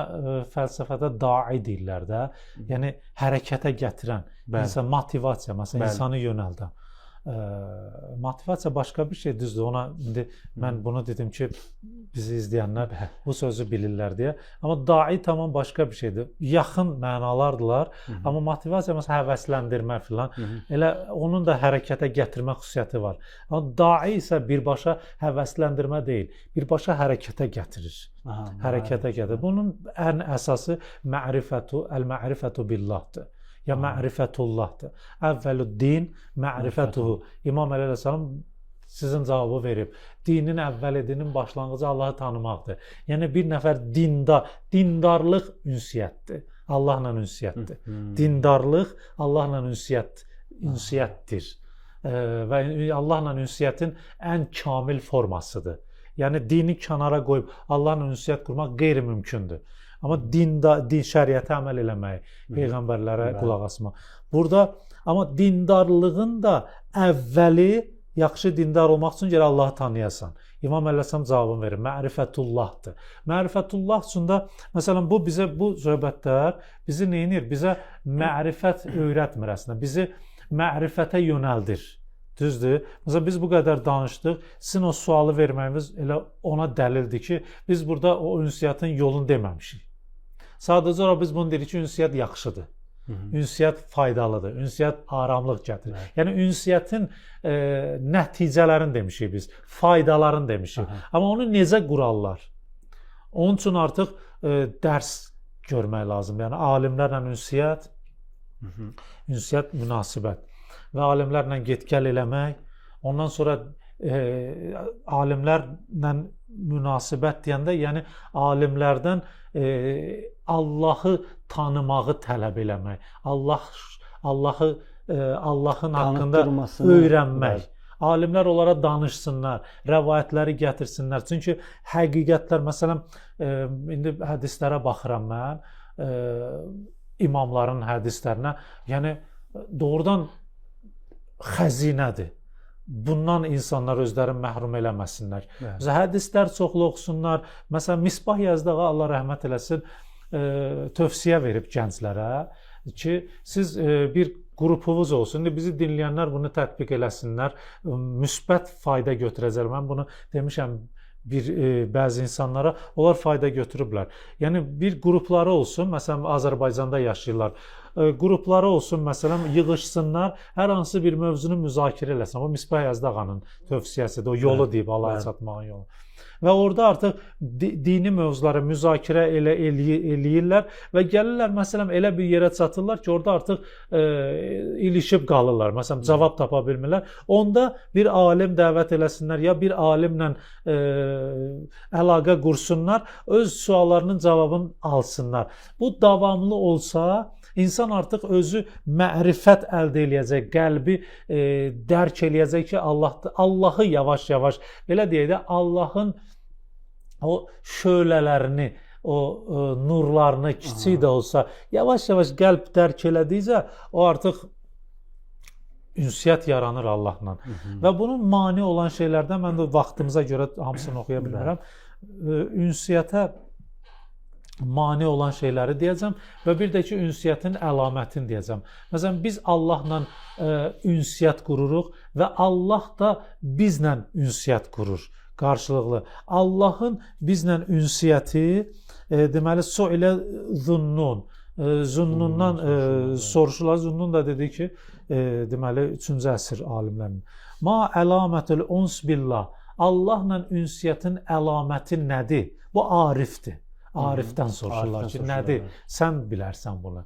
fəlsəfədə dai deyirlər də. Yəni hərəkətə gətirən, insan motivasiya, məsələn, insanı yönəldən. Motivasiya başqa bir şey, düzdür. Ona indi mən bunu dedim ki, bizi izləyənlər bu sözü bilirlər deyə. Amma dai tamam başqa bir şeydir. Yaxın mənalardılar. Amma motivasiya məsələn həvəsləndirmə filan. Elə onun da hərəkətə gətirmə xüsusiyyəti var. Amma dai isə birbaşa həvəsləndirmə deyil, birbaşa hərəkətə gətirir. Hərəkətə gətirir. Bunun ən əsası əl-ma'rifətu billahdır. Ya ma'rifətullahdır. Əvvəlüddin ma'rifətuhu. İmam əleyhissalam sizin cavabı verib. Dinin əvvəlidinin başlanğıcı Allahı tanımaqdır. Yəni bir nəfər dindarlıq ünsiyyətdir. Allahla ünsiyyətdir. Dindarlıq Allahla ünsiyyətdir. Və Allahla ünsiyyətin ən kamil formasıdır. Yəni dini kənara qoyub Allahla ünsiyyət qurmaq qeyri-mümkündür. Amma din şəriətə əməl eləmək, peyğəmbərlərə qulaq asmaq. Burada amma dindarlığın da əvvəli yaxşı dindar olmaq üçün gərək Allahı tanıyasan. İmam əleyhissalam cavabını verir. Ma'rifətullahdır. Ma'rifətullah üçün də məsələn bu söhbətlər bizi nə edir? Bizə ma'rifət öyrətmir əslində. Bizi ma'rifətə yönəldir. Düzdür? Məsələn biz bu qədər danışdıq. Sizin o sualı verməyimiz elə ona dəlildir ki, biz burada o ünsiyyətin yolunu deməmişik. Sadəcə olaraq biz bunu deyirik ki, ünsiyyət yaxşıdır. Ünsiyyət faydalıdır. Ünsiyyət aramlıq gətirir. Yəni ünsiyyətin nəticələrini demişik biz, faydalarını demişik. Amma onu necə qurarlar? Onun üçün artıq dərs görmək lazımdır. Yəni alimlərlə ünsiyyət münasibət və alimlərlə get-gəl eləmək. Ondan sonra alimlərlə münasibət deyəndə, yəni alimlərdən Allahı tanımağı tələb eləmək, Allahın haqqında öyrənmək. Alimlər onlara danışsınlar, rəvayətləri gətirsinlər. Çünki həqiqətlər, məsələn, indi hədislərə baxıram mən, imamların hədislərinə, yəni doğrudan xəzinədir. Bundan insanlar özlərini məhrum eləməsinlər. Hədislər çoxlu oxusunlar. Məsələn, Misbah Yazdağa Allah rəhmət eləsin tövsiyə verib gənclərə ki, siz bir qrupunuz olsun. İndi bizi dinləyənlər bunu tətbiq eləsinlər. Müsbət fayda götürəcək. Mən bunu demişəm bəzi insanlara, onlar fayda götürüblər. Yəni bir qrupları olsun. Məsələn, Azərbaycanda yaşayırlar. qrupları olsun, məsələn, yığışsınlar, hər hansı bir mövzunu müzakirə eləsin. O Misbah Yazdağanın tövsiyəsidir, o yolu deyib, Allah'a çatmağın yolu. Və orada artıq dini mövzuları müzakirə eləyirlər və gəlirlər, məsələn, elə bir yerə çatırlar ki, orada artıq ilişib qalırlar, məsələn, cavab tapa bilmirlər. Onda bir alim dəvət eləsinlər, ya bir alimlə əlaqə qursunlar, öz suallarının cavabını alsınlar. Bu davamlı olsa, İnsan artıq özü mərifət əldə eləyəcək, qəlbi dərk eləyəcək ki, Allahı yavaş-yavaş, belə deyək də, Allahın o şölələrini, o nurlarını kiçik də olsa, yavaş-yavaş qəlb dərk elədikcə, o artıq ünsiyyət yaranır Allahla. Və bunun mani olan şeylərdən, mən də vaxtımıza görə hamısını oxuya bilmirəm, ünsiyyətə mani olan şeyləri deyəcəm və bir də ki, ünsiyyətin əlamətini deyəcəm. Məsələn, biz Allahla ünsiyyət qururuq və Allah da bizlə ünsiyyət qurur, qarşılıqlı. Allahın bizlə ünsiyyəti, deməli, su'ilə zunnun, Zunnundan soruşurlar. Zunnun da dedi ki, deməli, 3-cü əsr alimlərinin. Ma əlamətül uns billah, Allahla ünsiyyətin əlaməti nədir? Bu arifdir. Arifdən soruşurlar ki, nədir? Sən bilərsən bunu.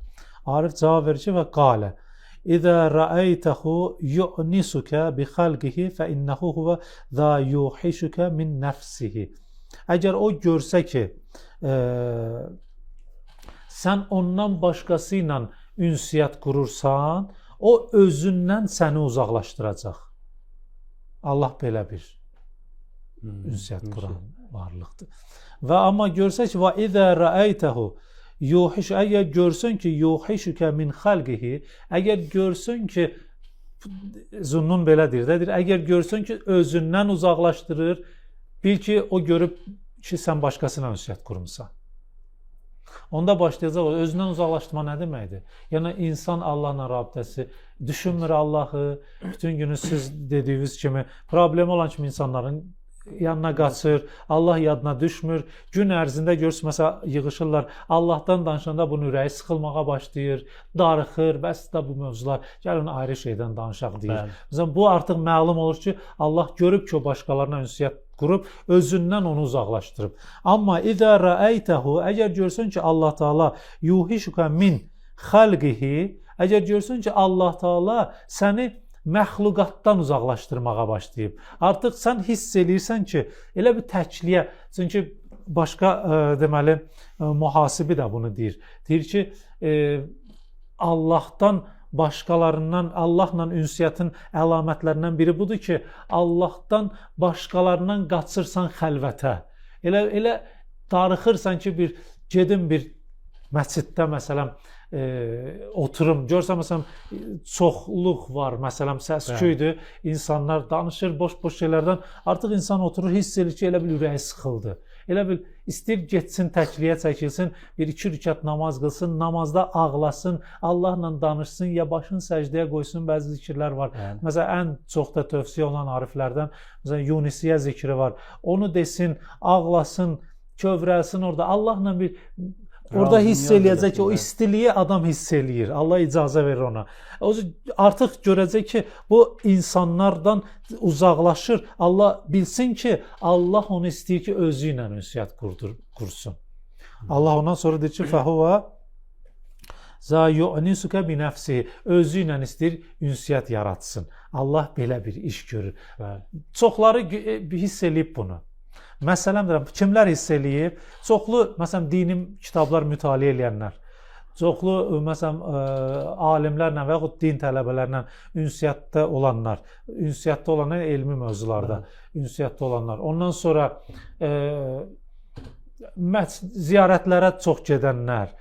Arif cavab verir ki, və qalə İzə rəəytəhu yu'nisukə bi xalqihi fə innəhu huvə zə yuhişükə min nəfsihi. Əgər o görsə ki, sən ondan başqası ilə ünsiyyət qurursan, o özündən səni uzaqlaşdıracaq. Allah belə bir ünsiyyət quran varlıqdır. Və amma görsə ki, və izə rəəytəhu yuhiş, əgər görsün ki, yuhişükə min xalqihi, əgər görsün ki, Zunnun belə deyir, əgər görsün ki, özündən uzaqlaşdırır, bil ki, o görüb ki, sən başqasına ünsiyyət qurmuşsan. Onda başlayacaq, özündən uzaqlaşdırma nə deməkdir? Yəni, insan Allahla rabitəsi, düşünmür Allahı, bütün günü siz dediyiniz kimi, problemi olan kimi insanların yanına qaçır, Allah yadına düşmür. Gün ərzində görürsünüz, məsələn, yığışırlar, Allahdan danışanda bunun ürəyi sıxılmağa başlayır, darıxır, bəs də bu mövzular, gəlin ayrı şeydən danışaq deyir. Məsələn, bu artıq məlum olur ki, Allah görüb ki, o başqalarına ünsiyyət qurub, özündən onu uzaqlaşdırıb. Amma İzə rəəytəhu, əgər görsün ki, Allah Taala yuhişükə min xalqihi, əgər görsün ki, Allah Taala səni məxluqatdan uzaqlaşdırmağa başlayıb. Artıq sən hiss eləyirsən ki, elə bir təkliyə, çünki başqa deməli mühasibi də bunu deyir. Deyir ki, Allahdan başqalarından, Allahla ünsiyyətin əlamətlərindən biri budur ki, Allahdan başqalarından qaçırsan xəlvətə. Elə darıxırsan ki, gedim bir məsciddə, məsələn, oturum, görsən, məsələn, çoxluq var, məsələn, səs-küydür, insanlar danışır boş-boş şeylərdən, artıq insan oturur, hiss edir ki, elə bil ürəyi sıxıldı. Elə bil, istəyir getsin, təkliyə çəkilsin, bir 2 rükət namaz qılsın, namazda ağlasın, Allahla danışsın, ya başını səcdəyə qoysun, bəzi zikirlər var. Məsələn, ən çox da tövsiyə olan ariflərdən, məsələn, Yunisiyə zikri var. Onu desin, ağlasın, kövrəlsin orada, Allahla bir orada hiss eləyəcək ki, o istiliyi adam hiss eləyir. Allah icazə verir ona. Artıq görəcək ki, bu insanlardan uzaqlaşır. Allah bilsin ki, Allah onu istəyir ki, özü ilə ünsiyyət qursun. Allah ondan sonra deyir ki, fəhuvə zə yu'nisukə bi nəfsihi, özü ilə istəyir ünsiyyət yaratsın. Allah belə bir iş görür. Çoxları hiss eləyib bunu. Məsələn, kimlər hiss eləyib? Çoxlu, məsələn, dini kitablar mütaliə eləyənlər, çoxlu, məsələn, alimlərlə və yaxud din tələbələrlə ünsiyyətdə olanlar, ünsiyyətdə olanlar elmi mövzularda, ünsiyyətdə olanlar. Ondan sonra ziyarətlərə çox gedənlər,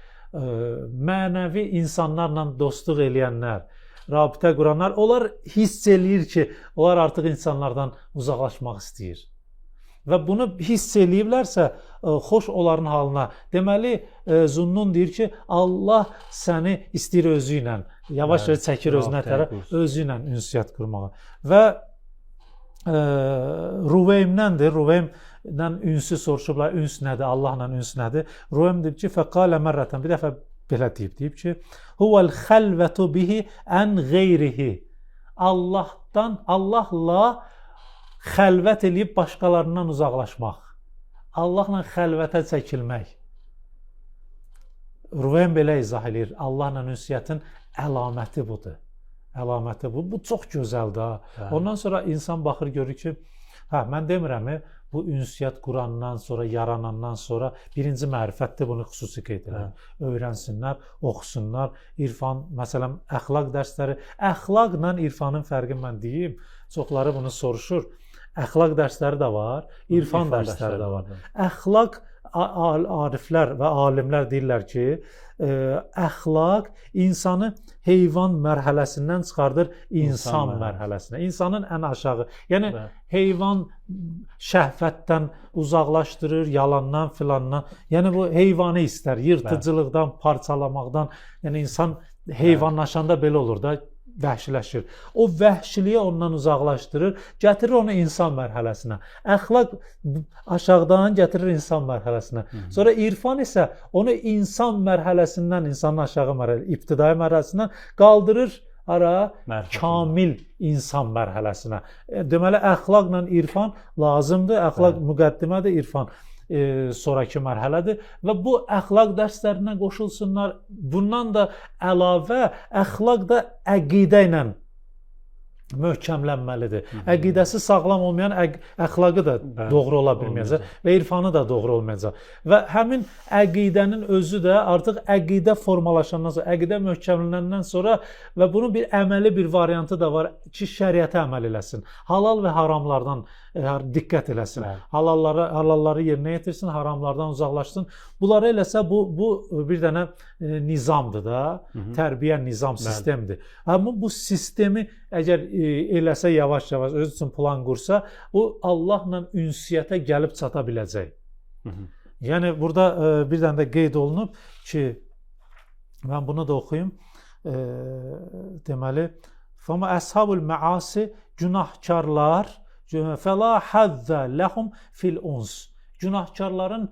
mənəvi insanlarla dostluq eləyənlər, rabitə quranlar, onlar hiss eləyir ki, onlar artıq insanlardan uzaqlaşmaq istəyir. Və bunu hiss eləyiblərsə, xoş onların halına. Deməli, Zunnun deyir ki, Allah səni istəyir özü ilə, yavaş-yavaş çəkir özünə tərəf, özü ilə ünsiyyət qurmağa. Və Ruveymdəndir, Ruveymdən ünsi soruşublar, üns nədir, Allahla üns nədir? Ruveym deyir ki, fəqalə mərrətən, bir dəfə belə deyib ki, huvəl xəlvətu bihi ən qeyrihi. Allahla xəlvət eləyib başqalarından uzaqlaşmaq. Allahla xəlvətə çəkilmək. Ruven belə izah edir. Allahla ünsiyyətin əlaməti budur. Əlaməti bu. Bu çox gözəldir. Ondan sonra insan baxır, görür ki, mən demirəm, bu ünsiyyət qurandan sonra, yaranandan sonra birinci mərifətdir, bunu xüsusi qeyd edir. Öyrənsinlər, oxusunlar. İrfan, məsələn, əxlaq dərsləri. Əxlaqla irfanın fərqini mən deyim. Çoxları bunu soruşur. Əxlaq dərsləri də var, irfan dərsləri də var. Əxlaq, ariflər və alimlər deyirlər ki, əxlaq insanı heyvan mərhələsindən çıxardır insan mərhələsinə. İnsanın ən aşağı, yəni heyvan şəhvətdən uzaqlaşdırır, yalandan filandan. Yəni bu heyvanı istər, yırtıcılıqdan, parçalamaqdan. Yəni insan heyvanlaşanda belə olur da, vəhşiləşir. O vəhşiliyi ondan uzaqlaşdırır, gətirir onu insan mərhələsinə. Əxlaq aşağıdan gətirir insan mərhələsinə. Sonra irfan isə onu insan mərhələsindən, insanın aşağı ibtidai mərhələsindən qaldırır kamil insan mərhələsinə. Deməli, əxlaqla irfan lazımdır. Əxlaq müqəddimədir, irfan sonraki mərhələdir və bu əxlaq dərslərinə qoşulsunlar. Bundan da əlavə əxlaq da əqidə ilə möhkəmlənməlidir. Əqidəsi sağlam olmayan əxlaqı da doğru ola bilməyəcək və irfanı da doğru olmayacaq. Və həmin əqidənin özü də artıq əqidə formalaşandan sonra, əqidə möhkəmlənəndən sonra və bunun bir əməli bir variantı da var ki, şəriətə əməl eləsin. Halal və haramlardan diqqət eləsin. Halalları yerinə yetirsin, haramlardan uzaqlaşsın. Bunları eləsə bu bir dənə nizamdır da, tərbiyə nizam sistemdir. Amma bu sistemi əgər eləsə yavaş-yavaş öz üçün plan qursa, bu Allahla ünsiyyətə gəlib çata biləcək. Yəni burada bir dənə də qeyd olunub ki, mən bunu da oxuyum. Deməli, fəma əshabul məasi, günahkarlar fəla həzzə ləhum fil uns. Günahkarların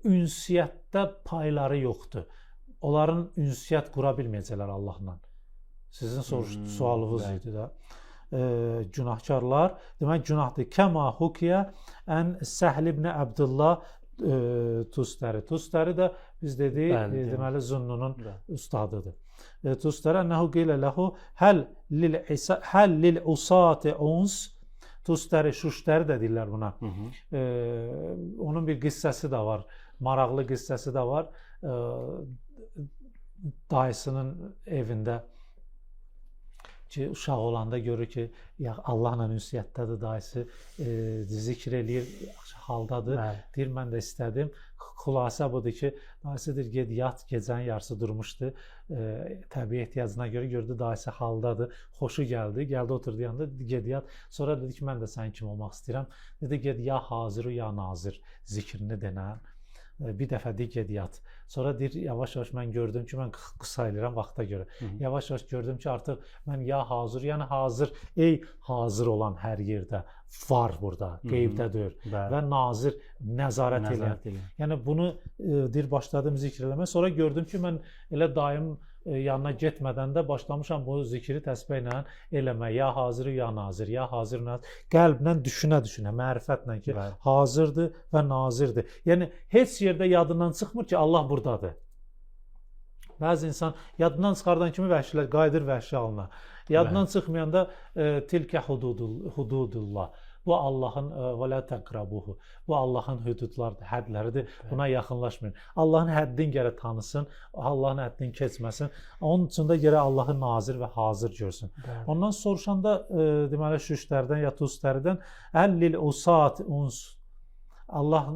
ünsiyyətdə payları yoxdur. Onların ünsiyyət qura bilməyəcəklər Allahla. Sizin sualınız idi da. Günahkarlar, demək günahdır. Kəma hukiyə ən Səhl ibn Əbdullah Tustəri. Tustəri də biz dedik, deməli Zunnunun ustadıdır. Tustəri ənəhu qeylə ləhu həl lil usati uns. Tustəri, şuştəri də deyirlər buna. Onun bir qissəsi də var, maraqlı qissəsi də var. Dayısının evində ki, uşaq olanda görür ki, Allahla ünsiyyətdədir dayısı, zikr eləyir, haldadır. Deyir, mən də istədim. Xülasə budur ki, dayısı deyir, ged yat, gecənin yarısı durmuşdu. Təbii ehtiyacına görə gördü, dayısı haldadır, xoşu gəldi. Gəldi, oturdu yanında, ged yat. Sonra dedi ki, mən də sənin kimi olmaq istəyirəm. Dedi, ged ya haziru ya nazir zikrini denən. Bir dəfə deyir, ged yat. Sonra deyir, yavaş-yavaş mən gördüm ki, mən qısa eləyirəm vaxta görə. Yavaş-yavaş gördüm ki, artıq mən ya hazır, yəni hazır, ey hazır olan hər yerdə var burada, qeybdə deyir. Və nazir nəzarət eləyən. Yəni bunu deyir, başladım zikr eləmək. Sonra gördüm ki, mən elə dayım yanına getmədən də başlamışam bu zikri təsbih ilə eləmək. Ya hazır, ya nazir, ya hazır, nazir. Qəlblə düşünə-düşünə, mərifətlə ki, hazırdır və nazirdir. Yəni, heç yerdə yadından çıxmır ki, Allah buradadır. Bəzi insan yadından çıxardan kimi vəhşilər, qayıdır vəhşi halına. Yadından çıxmayanda tilkə hududullah. Bu Allahın və la təqrabuhu. Bu Allahın hüdudlarıdır, hədləridir. Buna yaxınlaşmayın. Allahın həddini gərək tanısın, Allahın həddini keçməsin. Onun üçün də gərək Allahı nazir və hazır görsün. Ondan soruşanda deməli şüşlərdən ya tustərdən əllil usat uns. Allah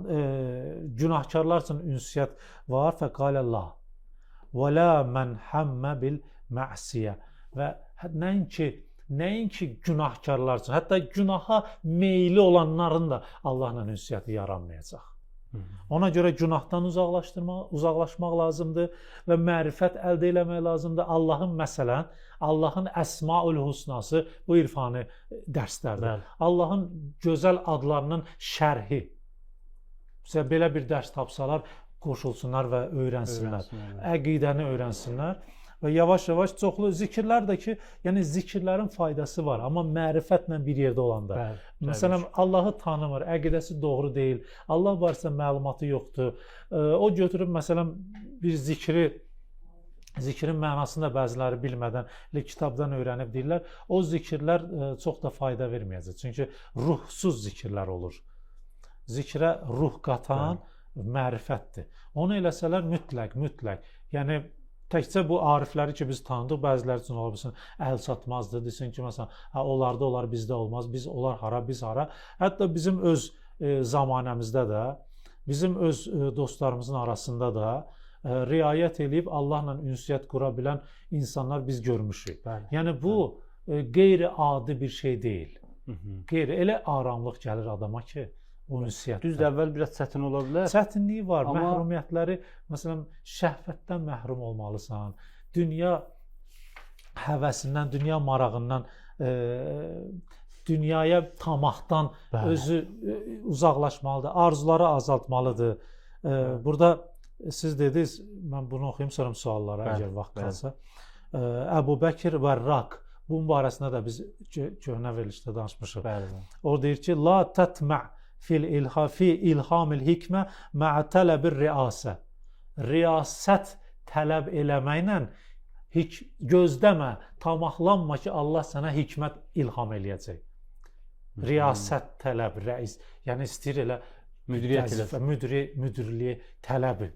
günahkarlar üçün ünsiyyət var. Fəqalə və la mən həmmə bil məsiyə. Və nəinki günahkarlar üçün, hətta günaha meyli olanların da Allahla ünsiyyəti yaranmayacaq. Ona görə günahdan uzaqlaşmaq lazımdır və mərifət əldə eləmək lazımdır. Allahın məsələn, Allahın əsmaül husnası bu irfani dərslərdir. Allahın gözəl adlarının şərhi. Belə bir dərs tapsalar, qoşulsunlar və öyrənsinlər. Öyrənsinlər. Əqidəni öyrənsinlər və yavaş-yavaş çoxlu zikirlər də ki, yəni zikirlərin faydası var, amma mərifətlə bir yerdə olanda. Bəli, Məsələn, Allahı tanımır, əqidəsi doğru deyil, Allah varsa məlumatı yoxdur. O götürüb məsələn bir zikrin mənasını da bəziləri bilmədən kitabdan öyrənib deyirlər. O zikirlər çox da fayda verməyəcək. Çünki ruhsuz zikirlər olur. Zikrə ruh qatan mərifətdir. Onu eləsələr mütləq. Yəni təkcə bu arifləri ki biz tanıdıq, bəziləri üçün ola bilsin əl çatmazdır. Desin ki məsələn, onlarda olar, bizdə olmaz. Biz olar hara, biz hara. Hətta bizim öz zamanəmizdə də, bizim öz dostlarımızın arasında da riayət edib Allahla ünsiyyət qura bilən insanlar biz görmüşük. Yəni bu qeyri-adi bir şey deyil. Elə aramlıq gəlir adama ki, ünsiyyətdən. Düzdür, əvvəl biraz çətin ola bilər. Çətinliyi var, Amma məhrumiyyətləri, məsələn, şəhvətdən məhrum olmalısan, dünya həvəsindən, dünya marağından, dünyaya tamahdan özü uzaqlaşmalıdır, arzuları azaltmalıdır. Burada siz dediniz, mən bunu oxuyum, sonra suallara, əgər vaxt qalsa. Əbu Bəkir və Rak, bunun barəsində də biz köhnə verilişdə danışmışıq. O deyir ki, la tətmə' fi ilhamil hikmə mə'ə tələbir riasə. Riyasət tələb eləməklə gözləmə, tamahlanma ki, Allah sənə hikmət ilham eləyəcək. Riyasət tələb, rəis, yəni istəyir elə müdürliyi tələbi,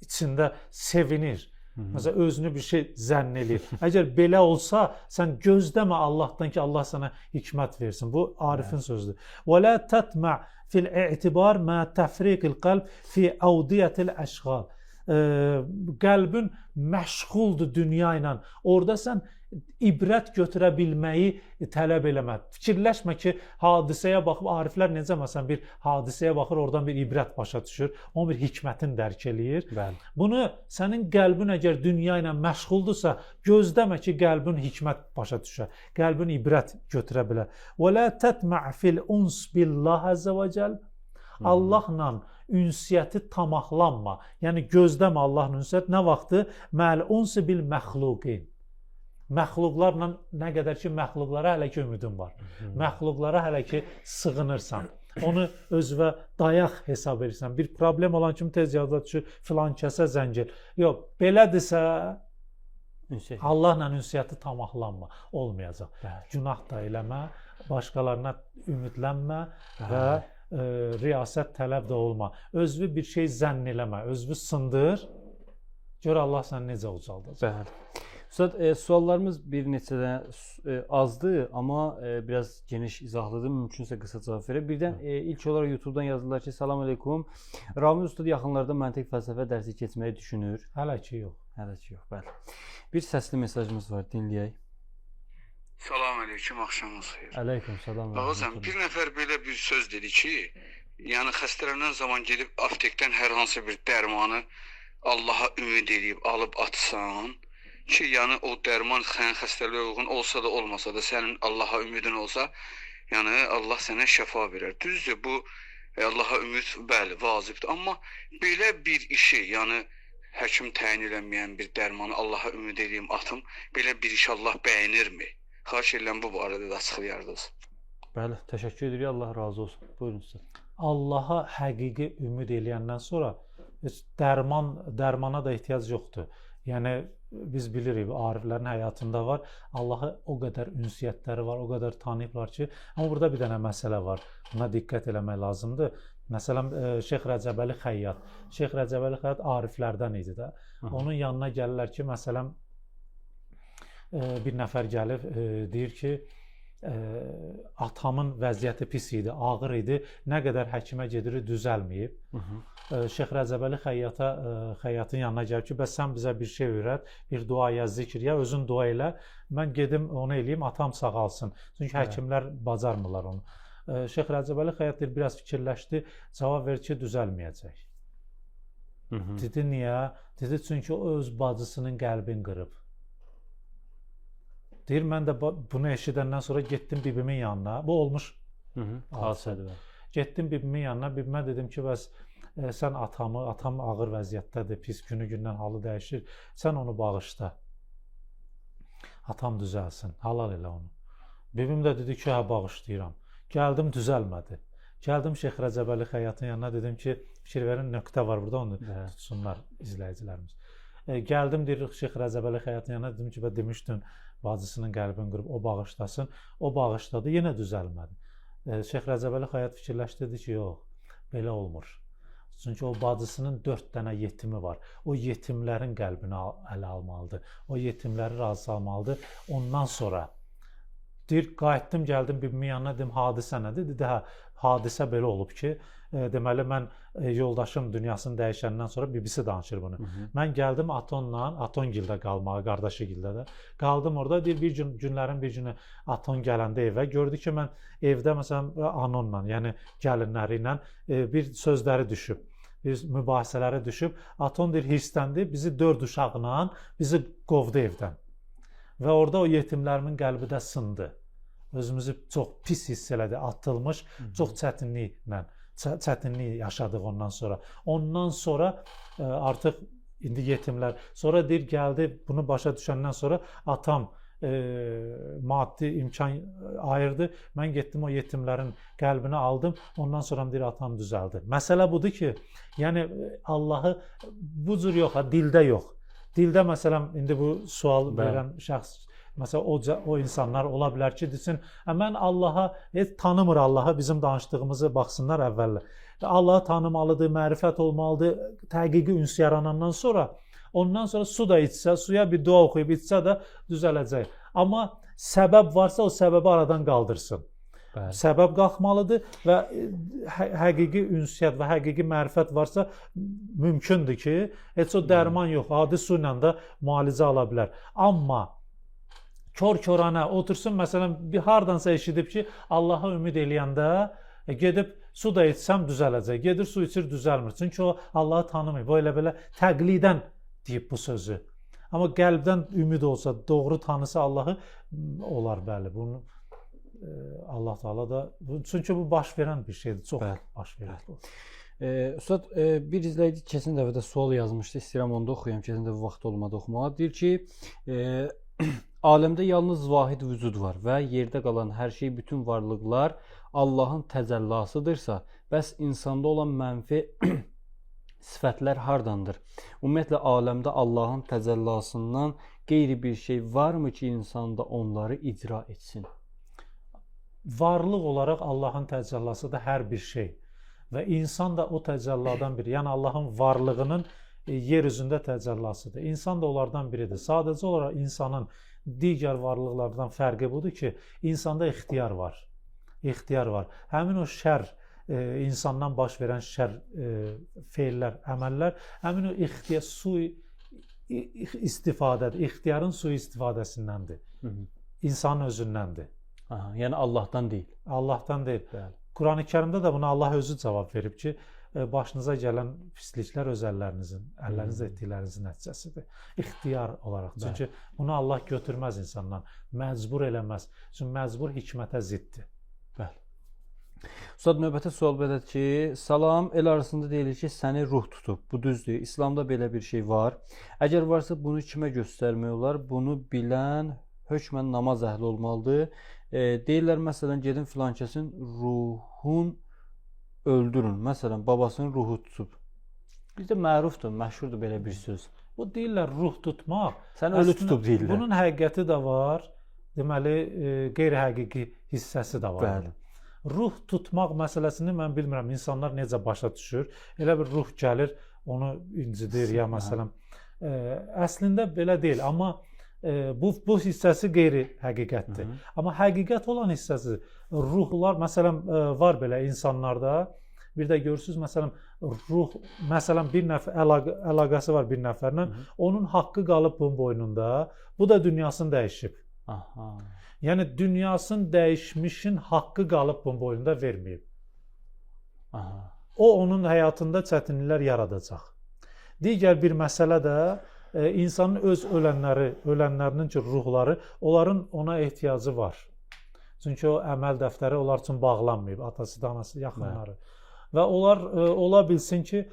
içində sevinir. Məsələn, özünü bir şey zənn edir. Əgər belə olsa, sən gözləmə Allahdan ki, Allah sənə hikmət versin. Bu Arifin sözüdür. Və la tətmə' fil i'tibar mə təfriqil qəlb fi avdiyyətil əşğal. Qəlbin məşğuldur dünya ilə. Orada sən ibrət götürə bilməyi tələb eləmə. Fikirləşmə ki, hadisəyə baxıb, ariflər necə məsələn bir hadisəyə baxır, oradan bir ibrət başa düşür, onun bir hikmətin dərk eləyir. Bunu sənin qəlbin əgər dünya ilə məşğuldursa, gözləmə ki, qəlbin hikmət başa düşər, qəlbin ibrət götürə bilər. Və la tətmə' fil uns billah əzzə və cəl. Allahla ünsiyyəti tamahlanma. Yəni gözləmə Allahla ünsiyyət. Nə vaxtı? Məl unsi bil məxluqin. Məxluqlarla nə qədər ki, məxluqlara hələ ki ümidin var. Məxluqlara hələ ki sığınırsan. Onu özünə dayaq hesab edirsən. Bir problem olan kimi tez yada düşür, filan kəsə zəng el. Yox, belədirsə Allahla ünsiyyəti tamahlanma. Olmayacaq. Günah da eləmə, başqalarına ümidlənmə və riyasət tələb də olma. Özünü bir şey zənn eləmə, özünü sındır. Gör Allah səni necə ucaldacaq. Üstad, suallarımız bir neçə də azdır, amma biraz geniş izahlıdır. Mümkünsə qısa cavab verək. Birdən ilk olaraq YouTube'dan yazdılar ki, salam aleykum. Ramiz Ustad yaxınlarda məntiq fəlsəfə dərsi keçməyi düşünür. Hələ ki yox. Hələ ki yox, bəli. Bir səsli mesajımız var, dinləyək. Salam aleykum, axşamınız xeyir. Aleyküm salam. Ağazəm, bir nəfər belə bir söz dedi ki, yəni xəstələnən zaman gedib aptekdən hər hansı bir dərmanı Allaha ümid edib alıb atsan ki, yəni o dərman sənin xəstəliyə uyğun olsa da olmasa da sənin Allaha ümidin olsa, yəni Allah sənə şəfa verər. Düzdür, bu Allaha ümid bəli, vacibdir. Amma belə bir işi, yəni həkim təyin eləməyən bir dərmanı Allaha ümid edeyim, atım, belə bir iş Allah bəyənirmi? Xahiş edirəm bu barədə də açıqlayardınız. Bəli, təşəkkür edirik. Allah razı olsun. Buyurun sizə. Allaha həqiqi ümid eləyəndən sonra heç dərmana da ehtiyac yoxdur. Yəni biz bilirik, ariflərin həyatında var. Allah'a o qədər ünsiyyətləri var, o qədər tanıyıblar ki, amma burada bir dənə məsələ var. Buna diqqət eləmək lazımdır. Məsələn, Şeyx Rəcəbəli Xəyyat. Şeyx Rəcəbəli Xəyyat ariflərdən idi də. Onun yanına gəlirlər ki, məsələn, bir nəfər gəlib deyir ki, atamın vəziyyəti pis idi, ağır idi, nə qədər həkimə gedir, düzəlməyib. Şeyx Rəcəbəli Xəyyatın yanına gəlib ki, bəs sən bizə bir şey öyrət, bir dua ya zikr, ya özün dua elə, mən gedim onu eləyim, atam sağalsın. Çünki həkimlər bacarmırlar onu. Şeyx Rəcəbəli Xəyyat biraz fikirləşdi, cavab verdi ki, düzəlməyəcək. Dedi, niyə? Dedi, çünki o öz bacısının qəlbini qırıb. Deyir, mən də bunu eşidəndən sonra getdim bibimin yanına. Bu olmuş hadisədir. Getdim bibimin yanına, bibimə dedim ki, bəs sən atam ağır vəziyyətdədir, pis günü-gündən halı dəyişir, sən onu bağışla. Atam düzəlsin, halal elə onu. Bibim də dedi ki, hə, bağışlayıram. Gəldim, düzəlmədi. Gəldim Şeyx Rəcəbəli Xəyyatın yanına, dedim ki, fikir verin, nöqtə var burada, onu tutsunlar izləyicilərimiz. Gəldim, deyir, Şeyx Rəcəbəli Xəyyatın yanına, dedim ki, demişdin, bacısının qəlbini qırıb, o bağışlasın. O bağışladı, yenə düzəlmədi. Şeyx Rəcəbəli Xəyyat fikirləşdi, dedi ki, yox, belə olmur. Çünki o bacısının 4 dənə yetimi var. O yetimlərin qəlbini ələ almalıdır. O yetimləri razı salmalıdır. Ondan sonra deyir, qayıtdım, gəldim bibimin yanına, dedim, hadisə nədir? Dedi, hə, hadisə belə olub ki, deməli, mən yoldaşım dünyasını dəyişəndən sonra bibisi danışır bunu. Mən gəldim Atongildə qalmağa, qardaşıgildə də. Qaldım orada, deyir, günlərin bir günü Aton gələndə evə, gördü ki, mən evdə, məsələn, Anonla, yəni gəlinləri ilə bir sözləri düşüb, bir mübahisələri düşüb. Aton deyir, hirsləndi, bizi 4 uşaqla bizi qovdu evdən. Və orada o yetimlərimin qəlbi də sındı. Özümüzü çox pis hiss elədi, atılmış, çox çətinlik yaşadıq ondan sonra. Ondan sonra artıq indi yetimlər, sonra deyir, gəldi, bunu başa düşəndən sonra atam maddi imkan ayırdı. Mən getdim o yetimlərin qəlbini aldım. Ondan sonra deyir, atam düzəldi. Məsələ budur ki, yəni Allahı bu cür yox, dildə yox. Dildə məsələn, indi bu sual verən şəxs, məsələn, o insanlar ola bilər ki, desin, mən Allaha, tanımır Allaha, bizim danışdığımızı baxsınlar əvvəllə. Allahı tanımalıdır, mərifət olmalıdır, təqiqi üns yaranandan sonra, ondan sonra su da içsə, suya bir dua oxuyub içsə də düzələcək. Amma səbəb varsa, o səbəbi aradan qaldırsın. Bəli. Səbəb qalxmalıdır və həqiqi ünsiyyət və həqiqi mərifət varsa, mümkündür ki, heç o dərman yox, adi su ilə də müalicə ala bilər. Amma kör-körənə otursun, məsələn, bir hardansa eşidib ki, Allaha ümid eləyəndə gedib su da içsəm düzələcək. Gedir su içir, düzəlmir. Çünki o Allahı tanımır. Bu elə belə təqlidən deyib bu sözü. Amma qəlbdən ümid olsa, doğru tanısa Allahı olar, bəli. Bunu Allah Taala da, çünki bu baş verən bir şeydir, çox baş verir. Ustad, bir izləyici keçən dəfə də sual yazmışdı, istəyirəm onu da oxuyam, keçən dəfə vaxt olmadı oxumağa. Deyir ki, aləmdə yalnız vahid vücud var və yerdə qalan hər şey, bütün varlıqlar Allahın təcəllasıdırsa, bəs insanda olan mənfi sifətlər hardandır? Ümumiyyətlə, aləmdə Allahın təcəllasından qeyri bir şey varmı ki, insanda onları icra etsin? Varlıq olaraq Allahın təcəllasıdır hər bir şey və insan da o təcəlladan biri, yəni Allahın varlığının yer üzündə təcəllasıdır. İnsan da onlardan biridir. Sadəcə olaraq insanın digər varlıqlardan fərqi budur ki, insanda ixtiyar var. İxtiyar var. Həmin o şər, insandan baş verən şər feillər, əməllər, həmin o ixtiyar, ixtiyarın sui-istifadəsindəndir. İnsanın özündəndir. Aha, yəni Allahdan deyil. Allahdan deyil. Qurani Kərimdə də buna Allah özü cavab verib ki, başınıza gələn pisliklər öz əllərinizin, əllərinizlə etdiklərinizin nəticəsidir. İxtiyar olaraq. Çünki bunu Allah götürməz insandan, məcbur eləməz. Çünki məcbur hikmətə ziddir. Bəli. Ustad, növbəti sual belədir ki, salam, el arasında deyilir ki, səni ruh tutub. Bu düzdür. İslamda belə bir şey var. Əgər varsa bunu kimə göstərmək olar? Bunu bilən hökmən namaz əhli olmalıdır. Deyirlər, məsələn, gedin filankəsin ruhun öldürün. Məsələn, babasının ruhu tutub. Bizdə mərufdur, məşhurdur belə bir söz. Bu deyirlər, ruh tutmaq. Sən ölü tutub deyirlər. Bunun həqiqəti də var. Deməli, qeyri-həqiqi hissəsi də var. Bəli. Ruh tutmaq məsələsini mən bilmirəm, insanlar necə başa düşür. Elə bir ruh gəlir, onu incidir, ya məsələn. Əslində belə deyil, amma bu hissəsi qeyri-həqiqətdir. Amma həqiqət olan hissəsi, ruhlar, məsələn, var belə insanlarda, bir də görürsünüz, məsələn, ruh, məsələn, bir nəfər, əlaqəsi var bir nəfərlə, onun haqqı qalıb bunun boynunda, bu da dünyasını dəyişib. Aha. Yəni, dünyasını dəyişmişin haqqı qalıb bunun boynunda verməyib. Aha. O, onun həyatında çətinliklər yaradacaq. Digər bir məsələ də, insanın öz ölənlərinin ki, ruhları, onların ona ehtiyacı var. Çünki o əməl dəftəri onlar üçün bağlanmayıb, atası, danası, yaxınları. və onlar ola bilsin ki,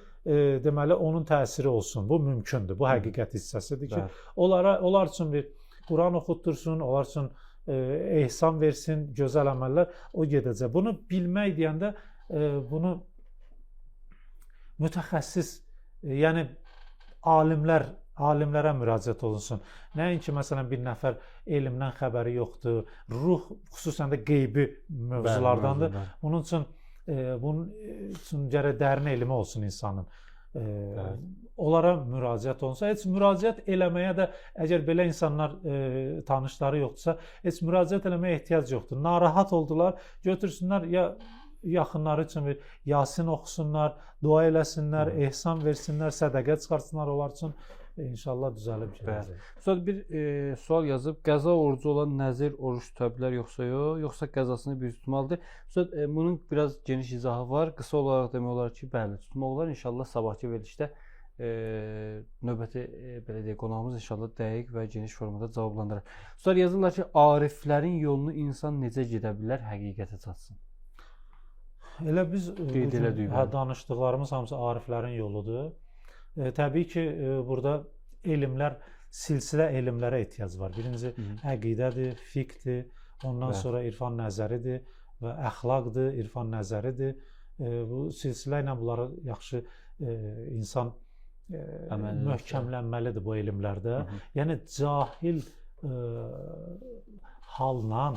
deməli onun təsiri olsun. Bu mümkündür. Bu həqiqət hissəsidir ki, onlar üçün bir Quran oxutdursun, onlar üçün ehsan versin, gözəl əməllər o gedəcək. Bunu bilmək deyəndə bunu mütəxəssis, yəni alimlərə müraciət olunsun. Nəinki məsələn bir nəfər elmdən xəbəri yoxdur, ruh xüsusən də qeybi mövzulardandır. Bunun üçün gərək dərin elmi olsun insanın. Onlara müraciət olunsa, heç müraciət eləməyə də əgər belə insanlar tanışları yoxdursa, heç müraciət eləməyə ehtiyac yoxdur. Narahat oldular, götürsünlər ya yaxınları üçün bir Yasin oxusunlar, dua eləsinlər, ehsan versinlər, sədəqə çıxartsınlar onlar üçün. İnşallah düzəlib gələcək. Sonra bir sual yazıb, qəza orucu olan nəzir oruç tuta bilər yoxsa qəzasını bir tutmalıdır? Sonra bunun biraz geniş izahı var. Qısa olaraq demək olar ki, bəli, tutmaq olar. İnşallah sabahki verilişdə növbəti belə deyək, qonağımız inşallah dəqiq və geniş formada cavablandırır. Sonra yazırlar ki, ariflərin yolunu insan necə gedə bilər, həqiqətə çatsın? Elə biz danışdıqlarımız hamısı ariflərin yoludur. Təbii ki, burada elmlər, silsilə elmlərə ehtiyac var. Birinci əqidədir, fiqhdir, ondan sonra irfan nəzəridir və əxlaqdır, irfan nəzəridir. Bu silsilə ilə bunları yaxşı insan möhkəmlənməlidir bu elmlərdə. Yəni cahil halla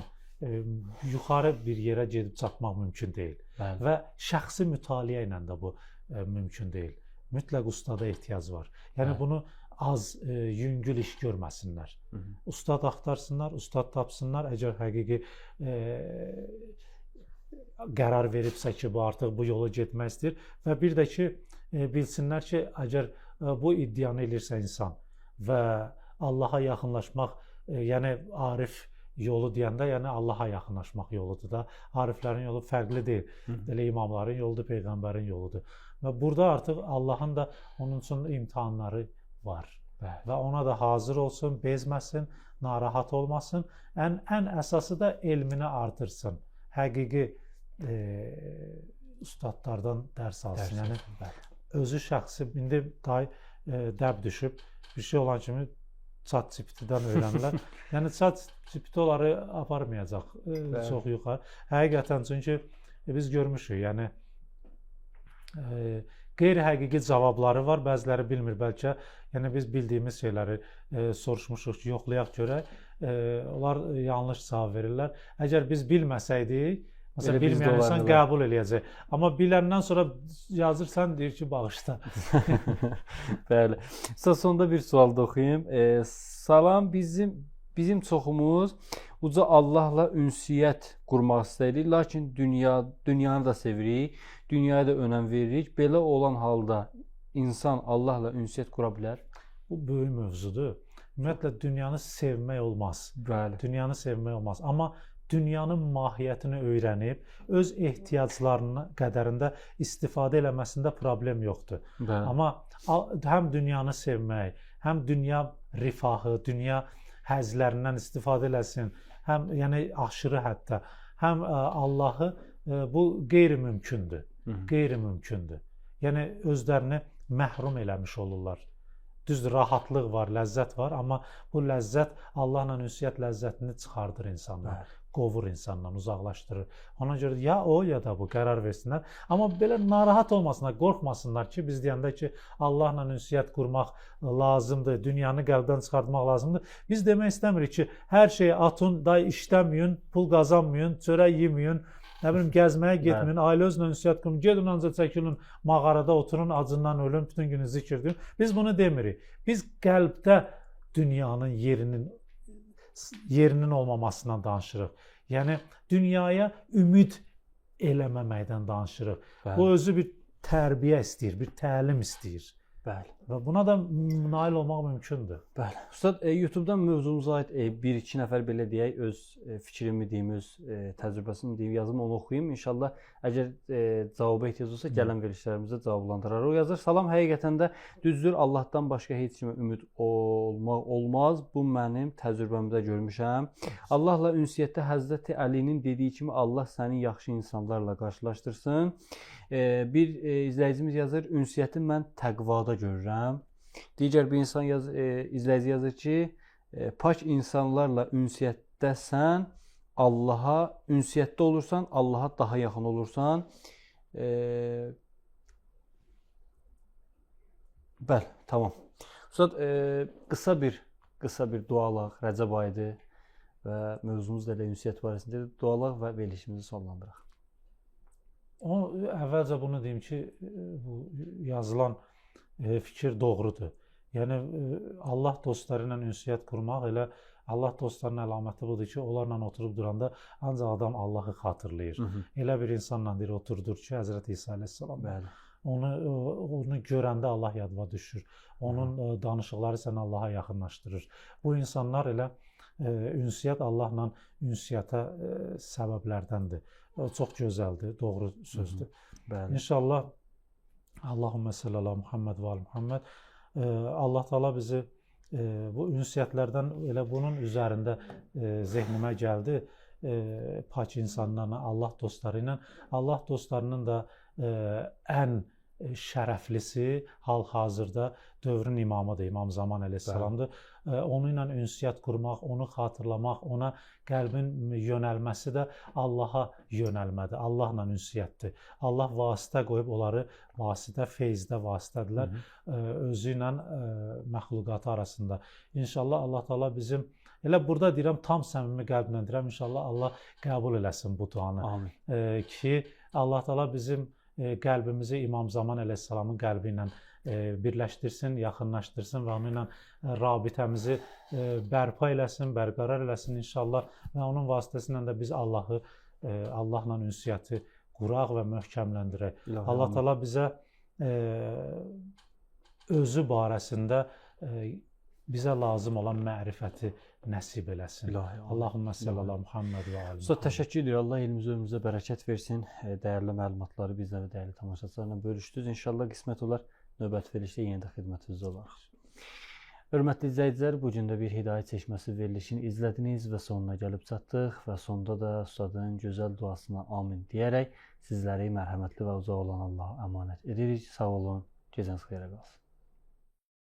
yuxarı bir yerə gedib çatmaq mümkün deyil. Və şəxsi mütaliə ilə də bu mümkün deyil. Mütləq ustada ehtiyac var. Yəni bunu az, yüngül iş görməsinlər. Ustad axtarsınlar, ustad tapsınlar. Əgər həqiqi qərar veribsə ki, bu artıq bu yolu getmək istəyir və bir də ki, bilsinlər ki, əgər bu iddianı edirsə insan və Allaha yaxınlaşmaq, yəni arif yolu deyəndə, yəni Allaha yaxınlaşmaq yoludur da. Ariflərin yolu fərqli deyil. Elə imamların yoludur, peyğəmbərin yoludur. Və burada artıq Allahın da onun üçün imtahanları var. Və ona da hazır olsun, bezməsin, narahat olmasın. Ən əsası da elmini artırsın. Həqiqi ustadlardan dərs alsın. Yəni özü şəxsi, indi dəb düşüb, bir şey olan kimi ChatGPT-dən öyrənirlər. Yəni ChatGPT onları aparmayacaq çox yuxarı. Həqiqətən, çünki biz görmüşük, yəni qeyri-həqiqi cavabları var, bəziləri bilmir bəlkə. Yəni biz bildiyimiz şeyləri soruşmuşuq ki, yoxlayaq görək. Onlar yanlış cavab verirlər. Əgər biz bilməsəydik, məsələn, bilməyən insan qəbul eləyəcək. Amma biləndən sonra yazırsan, deyir ki, bağışla. Bəli. Sonda bir sual da oxuyayım. Salam, bizim çoxumuz uca Allahla ünsiyyət qurmaq istəyirik, lakin dünyanı da sevirik, dünyaya da önəm veririk. Belə olan halda insan Allahla ünsiyyət qura bilər? Bu böyük mövzudur. Ümumiyyətlə, dünyanı sevmək olmaz. Bəli. Dünyanı sevmək olmaz. Amma dünyanın mahiyyətini öyrənib, öz ehtiyaclarının qədərində istifadə eləməsində problem yoxdur. Bəli. Amma həm dünyanı sevmək, həm dünya rifahı, dünya həzlərindən istifadə eləsin, həm yəni aşırı hətta, həm Allahı, bu qeyri-mümkündür. Qeyri-mümkündür. Yəni özlərini məhrum eləmiş olurlar. Düzdür, rahatlıq var, ləzzət var, amma bu ləzzət Allahla ünsiyyət ləzzətini çıxardır insandan, qovur insandan, uzaqlaşdırır. Ona görə ya o, ya da bu qərar versinlər. Amma belə narahat olmasınlar, qorxmasınlar ki, biz deyəndə ki, Allahla ünsiyyət qurmaq lazımdır, dünyanı qəlbdən çıxartmaq lazımdır. Biz demək istəmirik ki, hər şeyi atın, işləməyin, pul qazanmayın, çörək yeməyin, nə bilim, gəzməyə getməyin, ailə özlə ünsiyyət qurun, gedin ancaq çəkilin, mağarada oturun, acından ölün, bütün günü zikr edin. Biz bunu demirik. Biz qəlbdə dünyanın yerinin olmamasından danışırıq. Yəni, dünyaya ümid eləməməkdən danışırıq. Bu özü bir tərbiyə istəyir, bir təlim istəyir. Bəli. Və buna da nail olmaq mümkündür. Bəli. Ustad, YouTube-dan mövzumuza aid bir-iki nəfər belə deyək, öz fikrimi deyim, öz təcrübəsini deyim, yazım, onu oxuyum. İnşallah əgər cavaba ehtiyac olsa gələn verilişlərimizdə cavablandırar. O yazır: "Salam, həqiqətən də düzdür, Allahdan başqa heç kimə ümid olmaq olmaz. Bu mənim təcrübəmdə görmüşəm. Allahla ünsiyyətdə Həzrəti Əlinin dediyi kimi Allah səni yaxşı insanlarla qarşılaşdırsın." Bir izləyicimiz yazır: "Ünsiyyəti mən təqvada görürəm." Digər bir insan izləyici yazır ki, "Pak insanlarla ünsiyyətdəsən, ünsiyyətdə olursan, Allaha daha yaxın olursan." Bəli, tamam. Ustad, qısa bir dualaq, Rəcəb ayıdır və mövzumuz da elə ünsiyyət barəsində dualaq və verilişimizi sonlandıraq. Əvvəlcə bunu deyim ki, bu yazılan fikir doğrudur. Yəni Allah dostları ilə ünsiyyət qurmaq, elə Allah dostlarının əlaməti budur ki, onlarla oturub duranda ancaq adam Allahı xatırlayır. Elə bir insanla deyir oturdur ki, Həzrəti İsa əleyhissalam. Bəli. Onu görəndə Allah yadıma düşür. Onun danışıqları səni Allaha yaxınlaşdırır. Bu insanlar elə ünsiyyət Allahla ünsiyyətə səbəblərdəndir. Çox gözəldir, doğru sözdür. Bəli. İnşallah Allahümmə salli ala Muhammed və ala Muhammed. Allah Teala bizi bu ünsiyyətlərdən elə bunun üzərində zehnimə gəldi. Pak insanlarla, Allah dostları ilə. Allah dostlarının da ən şərəflisi hal-hazırda dövrün imamıdır, İmam Zaman əleyhissalamdır. Onunla ünsiyyət qurmaq, onu xatırlamaq, ona qəlbin yönəlməsi də Allaha yönəlmədir, Allahla ünsiyyətdir. Allah vasitə qoyub onları vasitə, feyzdə vasitədirlər özü ilə məxluqatı arasında. İnşallah Allah Teala bizim, elə burada deyirəm, tam səmimi qəlblə deyirəm, inşallah Allah qəbul eləsin bu duanı. Amin. Ki Allah Teala bizim qəlbimizi İmam Zaman əleyhissalamın qəlbi ilə birləşdirsin, yaxınlaşdırsın və onunla rabitəmizi bərpa eləsin, bərqərar eləsin inşallah və onun vasitəsilə də biz Allahla ünsiyyəti quraq və möhkəmləndirək. Allah Teala bizə özü barəsində bizə lazım olan mərifəti nəsib eləsin. Allahümmə salli ala Muhammed və ali. Ustad, təşəkkür edirəm. Allah elmizə, ömrümüzə bərəkət versin. Dəyərli məlumatları bizlə və dəyərli tamaşaçılarla bölüşdünüz. İnşallah qismət olar, növbəti verilişdə yenə də xidmətinizdə olarıq. Hörmətli izləyicilər, bu gün də bir hidayət çeşməsi verilişini izlədiniz və sonuna gəlib çatdıq və sonda da ustadın gözəl duasına amin deyərək sizləri mərhəmətli və uca olan Allaha əmanət edirik. Sağ olun, gecəniz xeyrə qalsın.